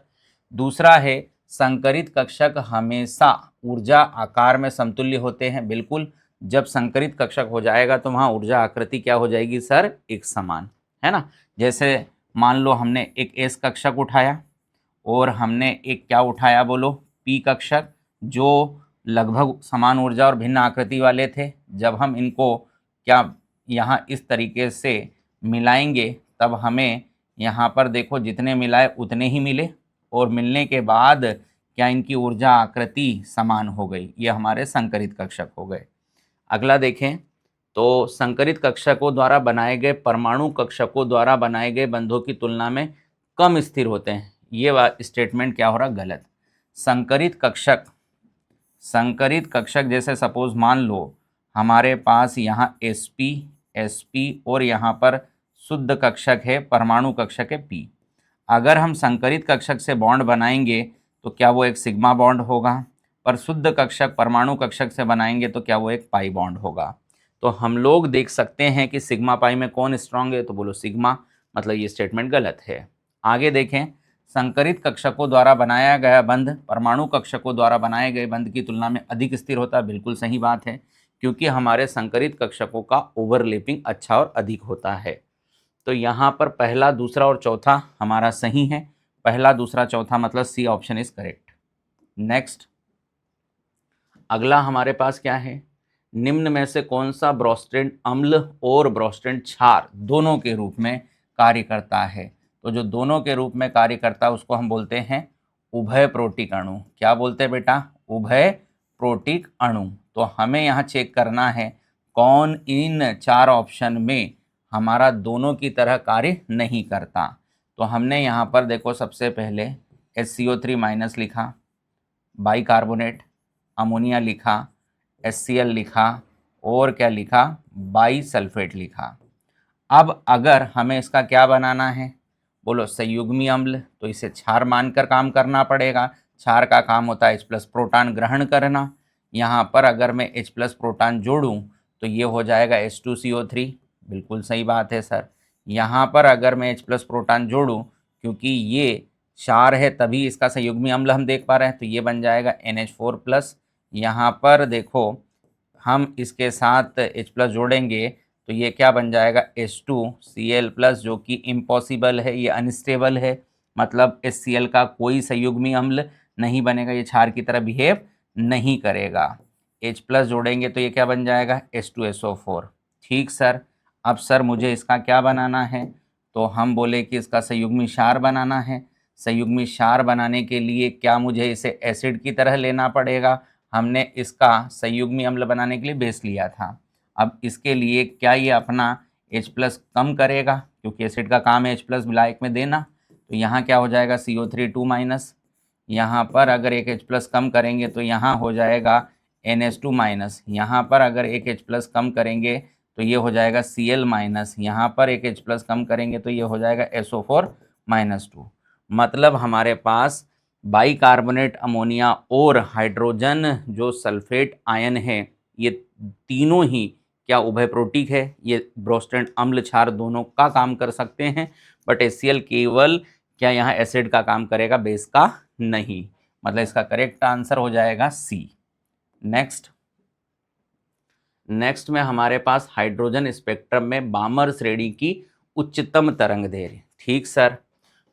दूसरा है संकरित कक्षक हमेशा ऊर्जा आकार में समतुल्य होते हैं। बिल्कुल, जब संकरित कक्षक हो जाएगा तो वहाँ ऊर्जा आकृति क्या हो जाएगी सर, एक समान, है ना। जैसे मान लो हमने एक एस कक्षक उठाया और हमने एक क्या उठाया बोलो, पी कक्षक, जो लगभग समान ऊर्जा और भिन्न आकृति वाले थे। जब हम इनको क्या यहाँ इस तरीके से मिलाएंगे तब हमें यहाँ पर देखो जितने मिलाए उतने ही मिले, और मिलने के बाद क्या इनकी ऊर्जा आकृति समान हो गई। ये हमारे संकरित कक्षक हो गए। अगला देखें तो संकरित कक्षकों द्वारा बनाए गए परमाणु कक्षकों द्वारा बनाए गए बंधों की तुलना में कम स्थिर होते हैं। ये स्टेटमेंट क्या हो रहा, गलत। संकरित कक्षक जैसे सपोज मान लो हमारे पास यहाँ sp और यहाँ पर शुद्ध कक्षक है, परमाणु कक्षक है p। अगर हम संकरित कक्षक से बॉन्ड बनाएंगे तो क्या वो एक सिग्मा बॉन्ड होगा, पर शुद्ध कक्षक परमाणु कक्षक से बनाएंगे तो क्या वो एक पाई बॉन्ड होगा। तो हम लोग देख सकते हैं कि सिग्मा पाई में कौन स्ट्रांग है, तो बोलो सिग्मा। मतलब ये स्टेटमेंट गलत है। आगे देखें, संकरित कक्षकों द्वारा बनाया गया बंध परमाणु कक्षकों द्वारा बनाए गए बंध की तुलना में अधिक स्थिर होता है। बिल्कुल सही बात है, क्योंकि हमारे संकरित कक्षकों का ओवरलैपिंग अच्छा और अधिक होता है। तो यहाँ पर पहला, दूसरा और चौथा हमारा सही है। पहला, दूसरा, चौथा मतलब C option is correct. Next, अगला हमारे पास क्या है, निम्न में से कौन सा ब्रोस्टेंट अम्ल और ब्रोस्टेंट क्षार दोनों के रूप में कार्य करता है। तो जो दोनों के रूप में कार्य करता है उसको हम बोलते हैं उभय प्रोटिक अणु। क्या बोलते हैं बेटा? उभय प्रोटिक अणु। तो हमें यहाँ चेक करना है कौन इन 4 ऑप्शन में हमारा दोनों की तरह कार्य नहीं करता। तो हमने यहाँ पर देखो सबसे पहले HCO3 माइनस लिखा, बाइकार्बोनेट, अमोनिया लिखा, HCl लिखा और क्या लिखा? बाई सल्फेट लिखा। अब अगर हमें इसका क्या बनाना है? बोलो संयुग्मी अम्ल। तो इसे क्षार मानकर काम करना पड़ेगा। क्षार का काम होता है H+ प्रोटॉन ग्रहण करना। यहाँ पर अगर मैं H+ प्रोटॉन जोड़ूं तो ये हो जाएगा H2CO3। बिल्कुल सही बात है सर। यहाँ पर अगर मैं H+ प्रोटॉन जोड़ूं, क्योंकि ये क्षार है तभी इसका संयुग्मी अम्ल हम देख पा रहे हैं, तो ये बन जाएगा NH4+। यहाँ पर देखो हम इसके साथ H+ जोड़ेंगे तो ये क्या बन जाएगा? H2Cl+, जो कि इम्पॉसिबल है, ये अनस्टेबल है, मतलब HCl का कोई संयुग्मी अम्ल नहीं बनेगा, ये क्षार की तरह बिहेव नहीं करेगा। H+ जोड़ेंगे तो ये क्या बन जाएगा? H2SO4। ठीक सर। अब सर मुझे इसका क्या बनाना है? तो हम बोले कि इसका संयुग्मी क्षार बनाना है। संयुग्मी क्षार बनाने के लिए क्या मुझे इसे एसिड की तरह लेना पड़ेगा? हमने इसका संयुग्मी अम्ल बनाने के लिए बेस लिया था। अब इसके लिए क्या ये अपना H+ कम करेगा? क्योंकि एसिड का काम है H+ विलायक में देना। तो यहाँ क्या हो जाएगा? CO3 2-। यहाँ पर अगर एक H+ कम करेंगे तो यहाँ हो जाएगा NH2-। यहाँ पर अगर एक H+ कम करेंगे तो ये हो जाएगा Cl-। यहाँ पर एक H+ कम करेंगे तो ये हो जाएगा SO4-2। मतलब हमारे पास बाइकार्बोनेट अमोनिया और हाइड्रोजन जो सल्फेट आयन है, ये तीनों ही क्या उभय प्रोटिक है? ये ब्रोस्टेंट अम्ल क्षार दोनों का काम कर सकते हैं, बट HCl केवल क्या यहाँ एसिड का काम करेगा, बेस का नहीं। मतलब इसका करेक्ट आंसर हो जाएगा सी। नेक्स्ट में हमारे पास हाइड्रोजन स्पेक्ट्रम में बामर श्रेणी की उच्चतम तरंग दैर्घ्य। ठीक सर।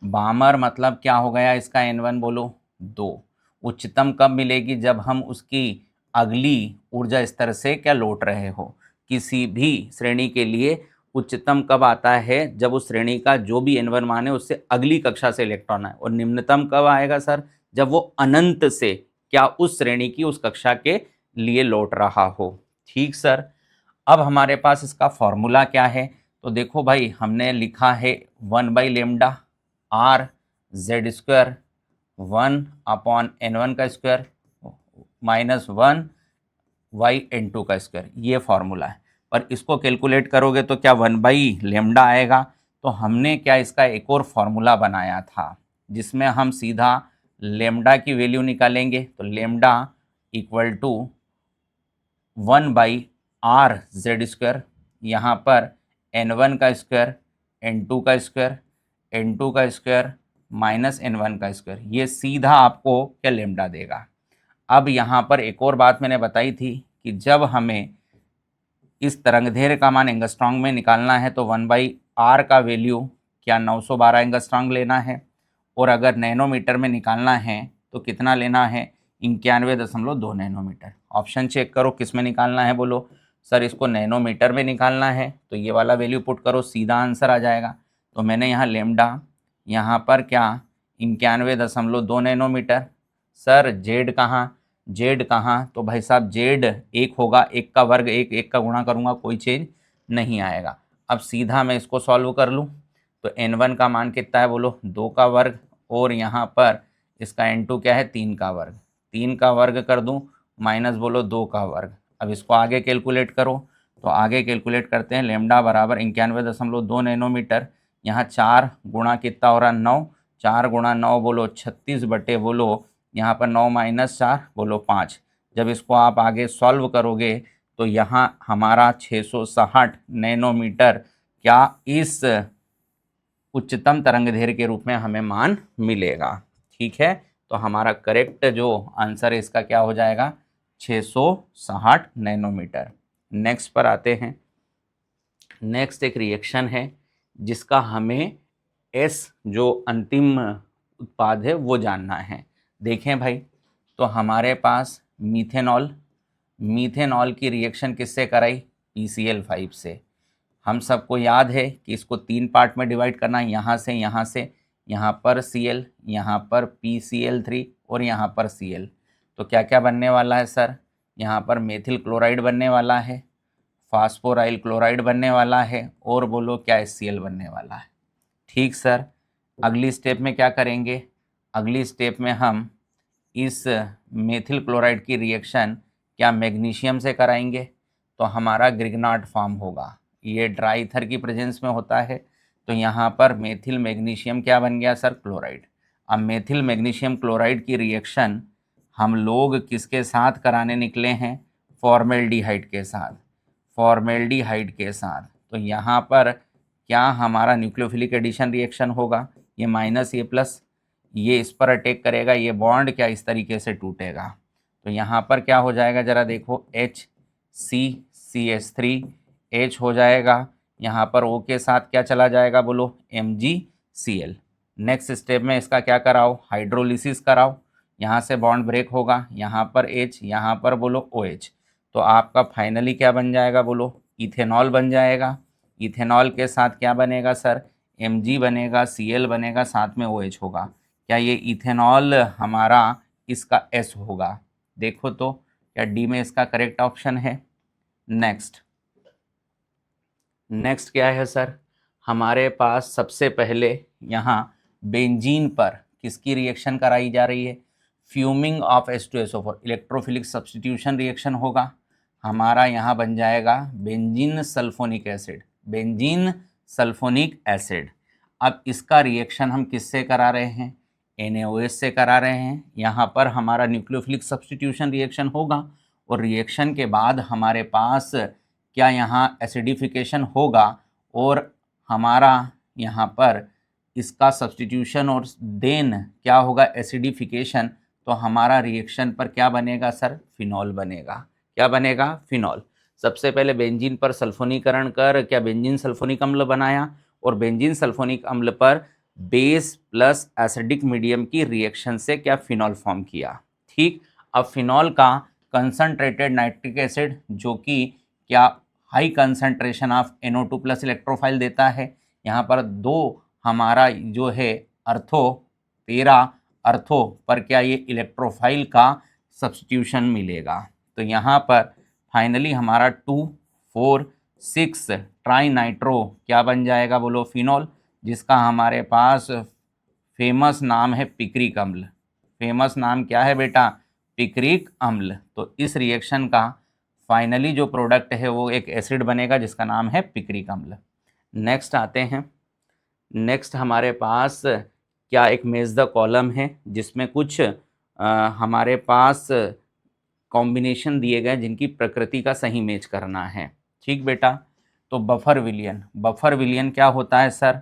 बामर मतलब क्या हो गया इसका? N1 बोलो 2। उच्चतम कब मिलेगी? जब हम उसकी अगली ऊर्जा स्तर से क्या लौट रहे हो। किसी भी श्रेणी के लिए उच्चतम कब आता है? जब उस श्रेणी का जो भी N1 मान है उससे अगली कक्षा से इलेक्ट्रॉन आए। और निम्नतम कब आएगा सर? जब वो अनंत से क्या उस श्रेणी की उस कक्षा के लिए लौट रहा हो। ठीक सर। अब हमारे पास इसका फॉर्मूला क्या है? तो देखो भाई, हमने लिखा है 1/λ R Z² 1/N1 का स्क्वायर -1 YN2 का स्क्वायर, ये फॉर्मूला है। पर इसको कैलकुलेट करोगे तो क्या 1/λ आएगा। तो हमने क्या इसका एक और फॉर्मूला बनाया था जिसमें हम सीधा लेमडा की वैल्यू निकालेंगे। तो lambda equal to 1/R Z², यहाँ पर N1 का स्क्वायर, N2 का स्क्वायर, N2 का स्क्वायर माइनस N1 का स्क्वायर, ये सीधा आपको क्या लेमडा देगा। अब यहाँ पर एक और बात मैंने बताई थी कि जब हमें इस तरंगदैर्घ्य का मान एंगस्ट्रॉन्ग में निकालना है तो 1/R का वैल्यू क्या 912 एंगस्ट्रॉन्ग लेना है, और अगर नैनोमीटर में निकालना है तो कितना लेना है? 91.2 नैनोमीटर। ऑप्शन चेक करो किस में निकालना है। बोलो सर इसको नैनोमीटर में निकालना है, तो ये वाला वैल्यू पुट करो, सीधा आंसर आ जाएगा। तो मैंने यहाँ लेमडा, यहाँ पर क्या 91.2 नैनोमीटर। सर जेड कहाँ? जेड कहाँ? तो भाई साहब जेड 1 होगा, 1 का वर्ग 1 का गुणा करूँगा, कोई चेंज नहीं आएगा। अब सीधा मैं इसको सॉल्व कर लूँ तो N1 का मान कितना है? बोलो 2 का वर्ग, और यहाँ पर इसका N2 क्या है? 3 का वर्ग। 3 का वर्ग कर दूँ माइनस बोलो 2 का वर्ग। अब इसको आगे कैलकुलेट करो, तो आगे कैलकुलेट करते हैं। लेमडा बराबर 91.2 नैनोमीटर। यहाँ 4 गुणा कितना हो रहा? 9। 4 गुणा 9 बोलो 36 बटे बोलो यहाँ पर 9 - 4 बोलो 5। जब इसको आप आगे सॉल्व करोगे तो यहाँ हमारा 660 नैनोमीटर क्या इस उच्चतम तरंगदैर्घ्य के रूप में हमें मान मिलेगा। ठीक है, तो हमारा करेक्ट जो आंसर है इसका क्या हो जाएगा? 660 नैनोमीटर। नेक्स्ट पर आते हैं। नेक्स्ट एक रिएक्शन है जिसका हमें एस जो अंतिम उत्पाद है वो जानना है। देखें भाई, तो हमारे पास मीथेनॉल की रिएक्शन किससे कराई? PCl5 से। हम सबको याद है कि इसको 3 पार्ट में डिवाइड करना है, यहाँ से यहाँ पर Cl, यहाँ पर PCl3 और यहाँ पर Cl। तो क्या क्या बनने वाला है सर, यहाँ पर मेथिल क्लोराइड बनने वाला है, फास्फोराइल क्लोराइड बनने वाला है और बोलो क्या HCl बनने वाला है। ठीक सर, अगली स्टेप में क्या करेंगे, अगली स्टेप में हम इस मेथिल क्लोराइड की रिएक्शन क्या मैग्नीशियम से कराएंगे, तो हमारा ग्रिग्नार्ड फॉर्म होगा। ये ड्राई ईथर की प्रेजेंस में होता है, तो यहाँ पर मेथिल मैग्नीशियम क्या बन गया सर, क्लोराइड। अब मेथिल मैग्नीशियम क्लोराइड की रिएक्शन हम लोग किसके साथ कराने निकले हैं, फॉर्मेल्डिहाइड के साथ, फॉर्मेल्डिहाइड के साथ। तो यहाँ पर क्या हमारा न्यूक्लियोफिलिक एडिशन रिएक्शन होगा, ये माइनस ये प्लस, ये इस पर अटैक करेगा, ये बॉन्ड क्या इस तरीके से टूटेगा। तो यहाँ पर क्या हो जाएगा जरा देखो, HCCH3 H हो जाएगा, यहाँ पर O के साथ क्या चला जाएगा बोलो, MgCl। नेक्स्ट स्टेप में इसका क्या कराओ, हाइड्रोलिसिस कराओ, यहाँ से बॉन्ड ब्रेक होगा, यहाँ पर H, यहाँ पर बोलो OH। तो आपका फाइनली क्या बन जाएगा बोलो, इथेनॉल बन जाएगा। इथेनॉल के साथ क्या बनेगा सर, Mg बनेगा, Cl बनेगा, साथ में OH होगा। क्या ये इथेनॉल हमारा इसका S होगा, देखो तो क्या डी में इसका करेक्ट ऑप्शन है। नेक्स्ट क्या है सर, हमारे पास सबसे पहले यहाँ बेंजीन पर किसकी रिएक्शन कराई जा रही है, fuming of H2SO4, electrophilic substitution reaction होगा। हमारा यहाँ बन जाएगा benzene sulphonic acid, benzene sulphonic acid. अब इसका रिएक्शन हम किससे करा रहे हैं, NaOH से करा रहे हैं। यहाँ पर हमारा न्यूक्लियोफिलिक सब्स्टिट्यूशन रिएक्शन होगा और रिएक्शन के बाद हमारे पास क्या यहाँ एसिडिफिकेशन होगा और हमारा यहाँ पर इसका सब्स्टिट्यूशन और देन क्या होगा एसिडिफिकेशन। तो हमारा रिएक्शन पर क्या बनेगा सर, फिनॉल बनेगा। क्या बनेगा, फिनॉल। सबसे पहले बेंजीन पर सल्फोनीकरण कर क्या बेंजीन सल्फोनिक अम्ल बनाया और बेंजीन सल्फोनिक अम्ल पर बेस प्लस एसिडिक मीडियम की रिएक्शन से क्या फिनॉल फॉर्म किया। ठीक, अब फिनॉल का कंसंट्रेटेड नाइट्रिक एसिड जो कि क्या high concentration of NO2 plus electrophile देता है, यहाँ पर दो हमारा जो है अर्थो, तेरा अर्थो पर क्या ये इलेक्ट्रोफाइल का सब्स्टिट्यूशन मिलेगा। तो यहाँ पर फाइनली हमारा 2,4,6 ट्राई नाइट्रो क्या बन जाएगा बोलो, फिनॉल, जिसका हमारे पास फेमस नाम है पिक्रिक अम्ल। फेमस नाम क्या है बेटा, पिक्रिक अम्ल। तो इस रिएक्शन का फाइनली जो प्रोडक्ट है वो एक एसिड बनेगा जिसका नाम है पिक्रिक अम्ल। नेक्स्ट आते हैं, नेक्स्ट हमारे पास क्या एक मेज द कॉलम है जिसमें कुछ हमारे पास कॉम्बिनेशन दिए गए जिनकी प्रकृति का सही मैच करना है। ठीक बेटा, तो बफर विलियन, बफर विलियन क्या होता है सर,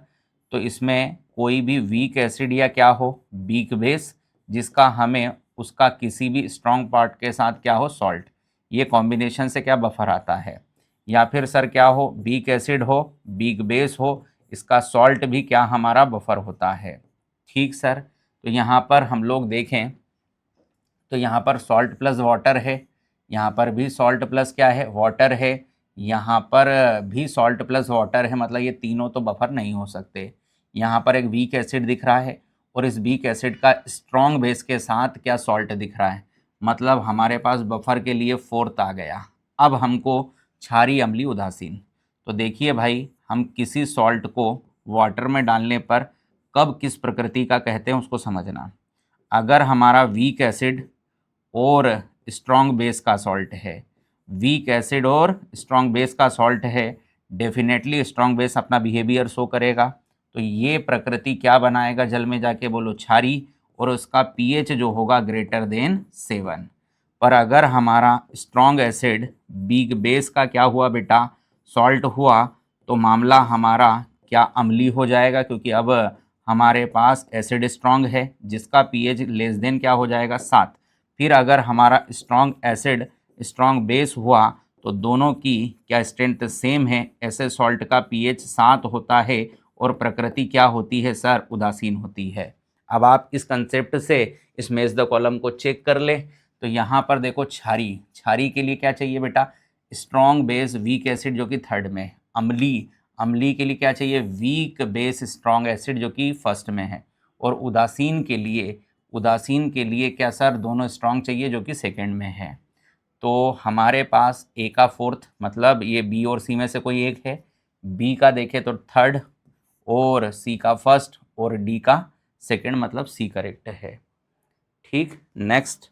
तो इसमें कोई भी वीक एसिड या क्या हो वीक बेस जिसका हमें उसका किसी भी स्ट्रॉन्ग पार्ट के साथ क्या हो सॉल्ट, ये कॉम्बिनेशन से क्या बफर आता है। या फिर सर क्या हो वीक एसिड हो वीक बेस हो, इसका सॉल्ट भी क्या हमारा बफर होता है। ठीक सर, तो यहाँ पर हम लोग देखें तो यहाँ पर सॉल्ट प्लस वाटर है, यहाँ पर भी सॉल्ट प्लस क्या है वाटर है, यहाँ पर भी सॉल्ट प्लस वाटर है, मतलब ये तीनों तो बफर नहीं हो सकते। यहाँ पर एक वीक एसिड दिख रहा है और इस वीक एसिड का स्ट्रॉन्ग बेस के साथ क्या सॉल्ट दिख रहा है, मतलब हमारे पास बफर के लिए फोर्थ आ गया। अब हमको क्षारीय अम्लीय उदासीन, तो देखिए भाई हम किसी सॉल्ट को वाटर में डालने पर कब किस प्रकृति का कहते हैं उसको समझना। अगर हमारा वीक एसिड और स्ट्रॉन्ग बेस का सॉल्ट है, वीक एसिड और स्ट्रॉन्ग बेस का सॉल्ट है, डेफिनेटली स्ट्रॉन्ग बेस अपना बिहेवियर शो करेगा। तो ये प्रकृति क्या बनाएगा जल में जाके बोलो, क्षारी, और उसका पीएच जो होगा ग्रेटर देन 7। पर अगर हमारा स्ट्रॉन्ग एसिड वीक बेस का क्या हुआ बेटा सॉल्ट हुआ, तो मामला हमारा क्या अम्लीय हो जाएगा, क्योंकि अब हमारे पास एसिड स्ट्रॉन्ग है जिसका पीएच लेस देन क्या हो जाएगा 7। फिर अगर हमारा स्ट्रॉन्ग एसिड स्ट्रॉन्ग बेस हुआ तो दोनों की क्या स्ट्रेंथ सेम है, ऐसे सॉल्ट का पीएच 7 होता है और प्रकृति क्या होती है सर, उदासीन होती है। अब आप इस कंसेप्ट से इस मेज द कॉलम को चेक कर ले। तो यहाँ पर देखो क्षारी, क्षारी के लिए क्या चाहिए बेटा, स्ट्रॉन्ग बेस वीक एसिड जो कि थर्ड में, अम्लीय, अम्लीय के लिए क्या चाहिए, वीक बेस स्ट्रॉन्ग एसिड जो कि फर्स्ट में है, और उदासीन के लिए क्या सर, दोनों स्ट्रॉन्ग चाहिए जो कि सेकंड में है। तो हमारे पास ए का फोर्थ, मतलब ये बी और सी में से कोई एक है, बी का देखें तो थर्ड, और सी का फर्स्ट, और डी का सेकंड, मतलब सी करेक्ट है। ठीक, नेक्स्ट,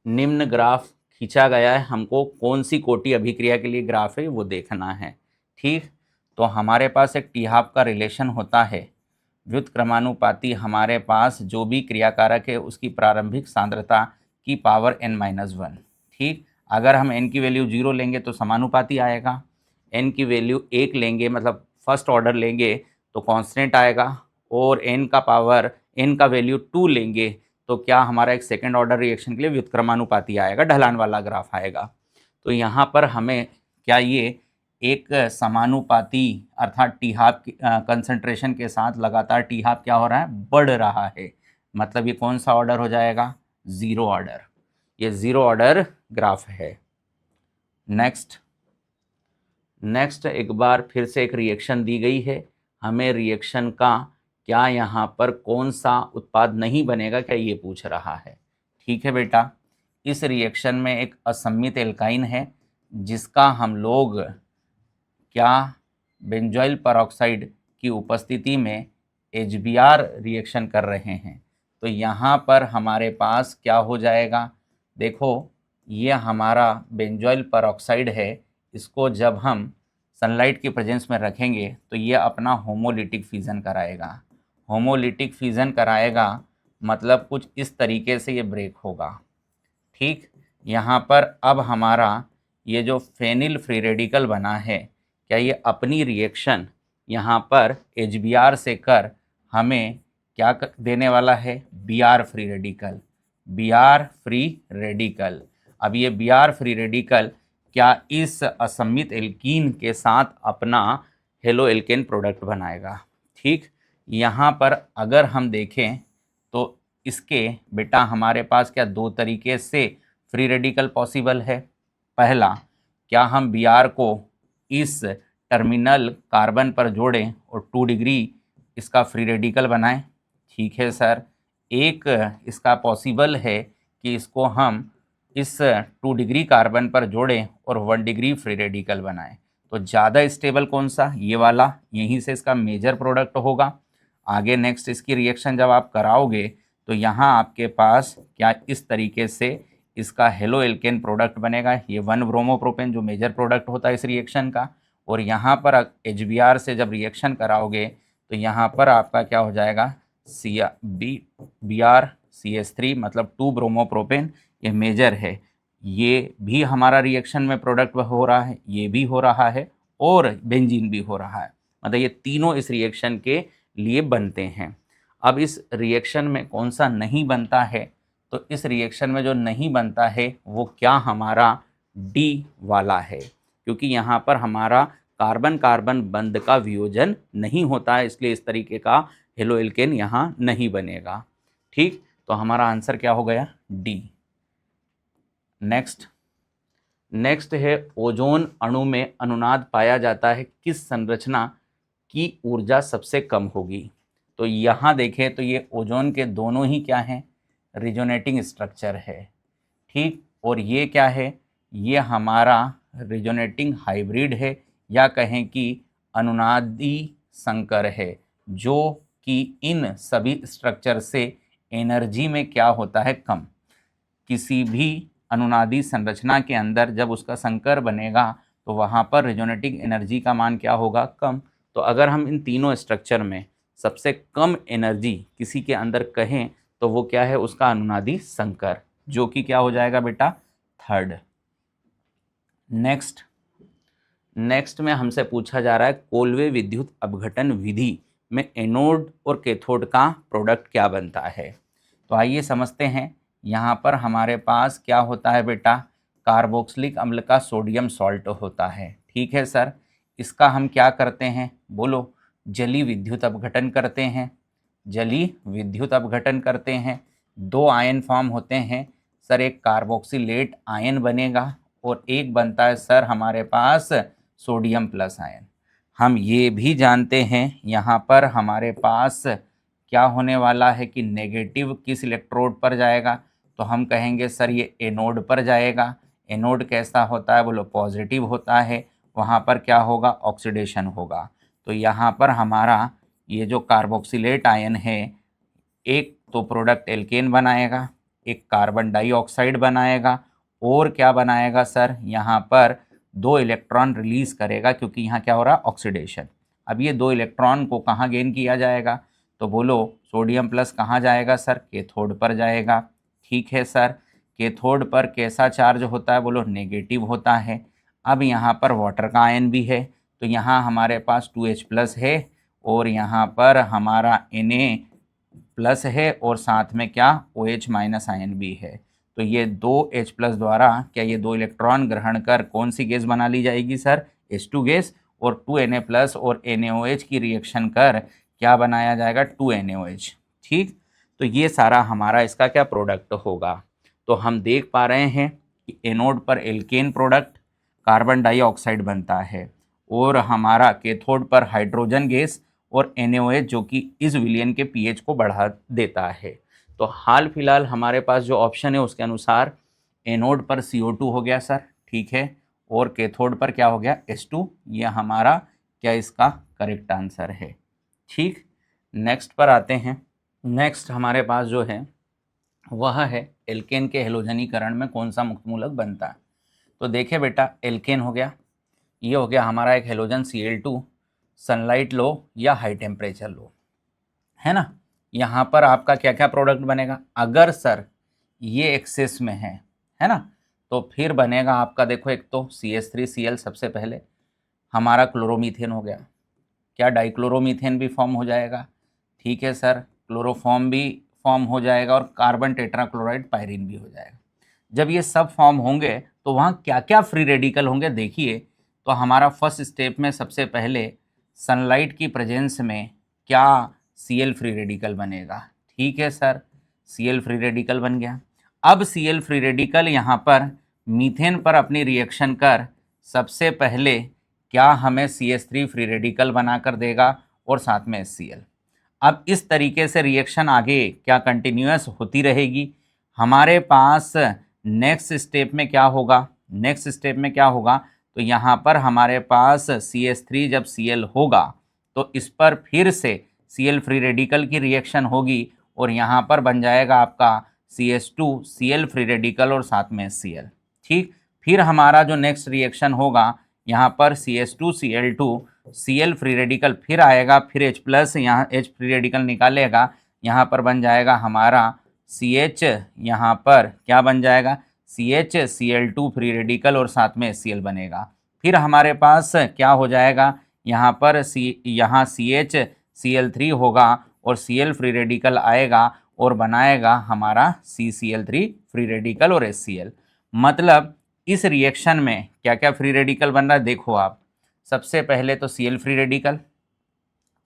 निम्न ग्राफ खींचा गया है, हमको कौन सी कोटि अभिक्रिया के लिए ग्राफ है वो देखना है। ठीक, तो हमारे पास एक टी हाफ का रिलेशन होता है, व्युत्क्रमानुपाती हमारे पास जो भी क्रियाकारक है उसकी प्रारंभिक सांद्रता की पावर n-1। ठीक, अगर हम n की वैल्यू 0 लेंगे तो समानुपाती आएगा, n की वैल्यू 1 लेंगे मतलब फर्स्ट ऑर्डर लेंगे तो कांस्टेंट आएगा, और n का वैल्यू 2 लेंगे तो क्या हमारा एक सेकेंड ऑर्डर रिएक्शन के लिए व्युत्क्रमानुपाती आएगा, ढलान वाला ग्राफ आएगा। तो यहाँ पर हमें क्या ये एक समानुपाती अर्थात टी हाफ कंसंट्रेशन के साथ लगातार टी हाफ क्या हो रहा है, बढ़ रहा है, मतलब ये कौन सा ऑर्डर हो जाएगा, ज़ीरो ऑर्डर, ये ज़ीरो ऑर्डर ग्राफ है। नेक्स्ट एक बार फिर से एक रिएक्शन दी गई है, हमें रिएक्शन का क्या यहाँ पर कौन सा उत्पाद नहीं बनेगा क्या ये पूछ रहा है। ठीक है बेटा, इस रिएक्शन में एक असम्मित एल्काइन है जिसका हम लोग क्या बेंजोइल परऑक्साइड की उपस्थिति में HBr रिएक्शन कर रहे हैं। तो यहाँ पर हमारे पास क्या हो जाएगा, देखो ये हमारा बेंजोइल परऑक्साइड है, इसको जब हम सनलाइट की प्रेजेंस में रखेंगे तो ये अपना होमोलिटिक फ्यूज़न कराएगा। होमोलिटिक फ्यूज़न कराएगा मतलब कुछ इस तरीके से ये ब्रेक होगा। ठीक, यहाँ पर अब हमारा ये जो फेनिल फ्री रेडिकल बना है, क्या ये अपनी रिएक्शन यहाँ पर HBr से कर हमें क्या देने वाला है, Br free radical, Br free radical. अब ये Br फ्री रेडिकल क्या इस असम्मित एल्कीन के साथ अपना हेलो एल्केन प्रोडक्ट बनाएगा। ठीक, यहाँ पर अगर हम देखें तो इसके बेटा हमारे पास क्या दो तरीके से फ्री रेडिकल पॉसिबल है। पहला, क्या हम Br को इस टर्मिनल कार्बन पर जोड़ें और 2 डिग्री इसका फ्री रेडिकल बनाएं। ठीक है सर, एक इसका पॉसिबल है कि इसको हम इस 2 डिग्री कार्बन पर जोड़ें और 1 डिग्री फ्री रेडिकल बनाएं। तो ज़्यादा स्टेबल कौन सा, ये वाला, यहीं से इसका मेजर प्रोडक्ट होगा। आगे नेक्स्ट इसकी रिएक्शन जब आप कराओगे तो यहाँ आपके पास क्या इस तरीके से इसका हेलो एल्केन प्रोडक्ट बनेगा, ये 1 ब्रोमोप्रोपेन जो मेजर प्रोडक्ट होता है इस रिएक्शन का। और यहाँ पर HBr से जब रिएक्शन कराओगे तो यहाँ पर आपका क्या हो जाएगा, BrCH3 मतलब 2 ब्रोमोप्रोपेन, ये मेजर है, ये भी हमारा रिएक्शन में प्रोडक्ट हो रहा है, ये भी हो रहा है और बेंजीन भी हो रहा है, मतलब ये तीनों इस रिएक्शन के लिए बनते हैं। अब इस रिएक्शन में कौन सा नहीं बनता है, तो इस रिएक्शन में जो नहीं बनता है वो क्या हमारा डी वाला है, क्योंकि यहाँ पर हमारा कार्बन कार्बन बंध का वियोजन नहीं होता है, इसलिए इस तरीके का हेलो एल्केन यहाँ नहीं बनेगा। ठीक, तो हमारा आंसर क्या हो गया, डी। नेक्स्ट है ओजोन अणु में अनुनाद पाया जाता है, किस संरचना की ऊर्जा सबसे कम होगी। तो यहाँ देखें तो ये ओजोन के दोनों ही क्या हैं, रिजोनेटिंग स्ट्रक्चर है। ठीक, और ये क्या है, ये हमारा रिजोनेटिंग हाइब्रिड है या कहें कि अनुनादी संकर है, जो कि इन सभी स्ट्रक्चर से एनर्जी में क्या होता है, कम। किसी भी अनुनादी संरचना के अंदर जब उसका संकर बनेगा तो वहाँ पर रिजोनेटिंग एनर्जी का मान क्या होगा, कम। तो अगर हम इन तीनों स्ट्रक्चर में सबसे कम एनर्जी किसी के अंदर कहें तो वो क्या है, उसका अनुनादी संकर, जो कि क्या हो जाएगा बेटा, थर्ड। नेक्स्ट में हमसे पूछा जा रहा है कोल्वे विद्युत अपघटन विधि में एनोड और कैथोड का प्रोडक्ट क्या बनता है। तो आइए समझते हैं। यहाँ पर हमारे पास क्या होता है बेटा, कार्बोक्सिलिक अम्ल का सोडियम सॉल्ट होता है। ठीक है सर, इसका हम क्या करते हैं, बोलो, जली विद्युत अपघटन करते हैं। जली विद्युत अपघटन करते हैं, 2 आयन फॉर्म होते हैं सर, एक कार्बोक्सिलेट आयन बनेगा और एक बनता है सर हमारे पास सोडियम प्लस आयन। हम ये भी जानते हैं यहाँ पर हमारे पास क्या होने वाला है कि नेगेटिव किस इलेक्ट्रोड पर जाएगा, तो हम कहेंगे सर ये एनोड पर जाएगा। एनोड कैसा होता है, बोलो पॉजिटिव होता है, वहाँ पर क्या होगा, ऑक्सीडेशन होगा। तो यहाँ पर हमारा ये जो कार्बोक्सिलेट आयन है, एक तो प्रोडक्ट एल्केन बनाएगा, एक कार्बन डाइऑक्साइड बनाएगा, और क्या बनाएगा सर, यहाँ पर 2 इलेक्ट्रॉन रिलीज करेगा, क्योंकि यहाँ क्या हो रहा है, ऑक्सीडेशन। अब ये 2 इलेक्ट्रॉन को कहाँ गेन किया जाएगा, तो बोलो सोडियम प्लस कहाँ जाएगा सर, कैथोड पर जाएगा। ठीक है सर, कैथोड पर कैसा चार्ज होता है, बोलो नेगेटिव होता है। अब यहाँ पर वाटर का आयन भी है, तो यहाँ हमारे पास 2H प्लस है, और यहाँ पर हमारा Na प्लस है, और साथ में क्या OH माइनस आयन भी है। तो ये 2H प्लस द्वारा क्या ये 2 इलेक्ट्रॉन ग्रहण कर कौन सी गैस बना ली जाएगी सर, H2 गैस, और 2Na प्लस और NaOH की रिएक्शन कर क्या बनाया जाएगा, 2NaOH। ठीक, तो ये सारा हमारा इसका क्या प्रोडक्ट होगा। तो हम देख पा रहे हैं कि एनोड पर एल्केन प्रोडक्ट कार्बन डाइऑक्साइड बनता है, और हमारा कैथोड पर हाइड्रोजन गैस और NaOH जो कि इस विलयन के pH को बढ़ा देता है। तो हाल फिलहाल हमारे पास जो ऑप्शन है उसके अनुसार एनोड पर CO2 हो गया सर, ठीक है, और कैथोड पर क्या हो गया, H2। ये हमारा क्या इसका करेक्ट आंसर है। ठीक, नेक्स्ट पर आते हैं। नेक्स्ट हमारे पास जो है वह है एल्केन के हेलोजनीकरण में कौन सा मुक्तमूलक बनता है। तो देखिए बेटा, एल्केन हो गया, ये हो गया हमारा एक हेलोजन Cl2, सनलाइट लो या हाई टेम्परेचर लो, है ना। यहाँ पर आपका क्या क्या प्रोडक्ट बनेगा, अगर सर ये एक्सेस में है ना, तो फिर बनेगा आपका, देखो एक तो CH3Cl सबसे पहले हमारा क्लोरोमीथेन हो गया, क्या डाइक्लोरोमीथेन भी फॉर्म हो जाएगा, ठीक है सर, क्लोरोफॉर्म भी फॉर्म हो जाएगा, और कार्बन टेट्राक्लोराइड पायरीन भी हो जाएगा। जब ये सब फॉर्म होंगे तो वहाँ क्या क्या फ्री रेडिकल होंगे, देखिए। तो हमारा फर्स्ट स्टेप में सबसे पहले सनलाइट की प्रेजेंस में क्या Cl फ्री रेडिकल बनेगा, ठीक है सर, Cl फ्री रेडिकल बन गया। अब Cl फ्री रेडिकल यहाँ पर मीथेन पर अपनी रिएक्शन कर सबसे पहले क्या हमें CH3 फ्री रेडिकल बनाकर देगा, और साथ में HCl। अब इस तरीके से रिएक्शन आगे क्या कंटिन्यूअस होती रहेगी। हमारे पास नेक्स्ट स्टेप में क्या होगा, नेक्स्ट स्टेप में क्या होगा, तो यहाँ पर हमारे पास CH3 जब Cl होगा तो इस पर फिर से Cl फ्री रेडिकल की रिएक्शन होगी, और यहाँ पर बन जाएगा आपका CH2 Cl फ्री रेडिकल और साथ में HCl। ठीक, फिर हमारा जो नेक्स्ट रिएक्शन होगा यहाँ पर CH2 Cl2 Cl free radical फिर आएगा, फिर H प्लस यहाँ H फ्री रेडिकल निकालेगा, यहाँ पर बन जाएगा हमारा CH, यहाँ पर क्या बन जाएगा, CH Cl2 फ्री रेडिकल और साथ में HCl बनेगा। फिर हमारे पास क्या हो जाएगा, यहाँ पर यहाँ CH Cl3 होगा, और Cl फ्री रेडिकल आएगा और बनाएगा हमारा CCl3 फ्री रेडिकल और HCl। मतलब इस रिएक्शन में क्या क्या फ्री रेडिकल बन रहा है, देखो आप, सबसे पहले तो Cl फ्री रेडिकल,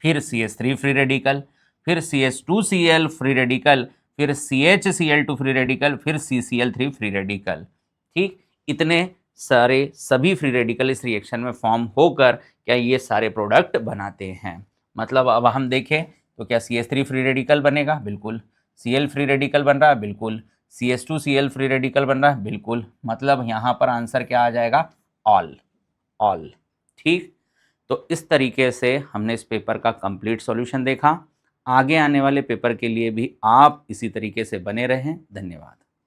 फिर CH3 फ्री रेडिकल, फिर CH2Cl फ्री रेडिकल, फिर CHCl2 फ्री रेडिकल, फिर CCl3 फ्री रेडिकल। ठीक, इतने सारे सभी फ्री रेडिकल इस रिएक्शन में फॉर्म होकर क्या ये सारे प्रोडक्ट बनाते हैं। मतलब अब हम देखें तो क्या CH3 फ्री रेडिकल बनेगा, बिल्कुल। Cl फ्री रेडिकल बन रहा है, बिल्कुल। CH2Cl फ्री रेडिकल बन रहा है, बिल्कुल। मतलब यहाँ पर आंसर क्या आ जाएगा, ऑल। ठीक, तो इस तरीके से हमने इस पेपर का कंप्लीट सॉल्यूशन देखा। आगे आने वाले पेपर के लिए भी आप इसी तरीके से बने रहें। धन्यवाद।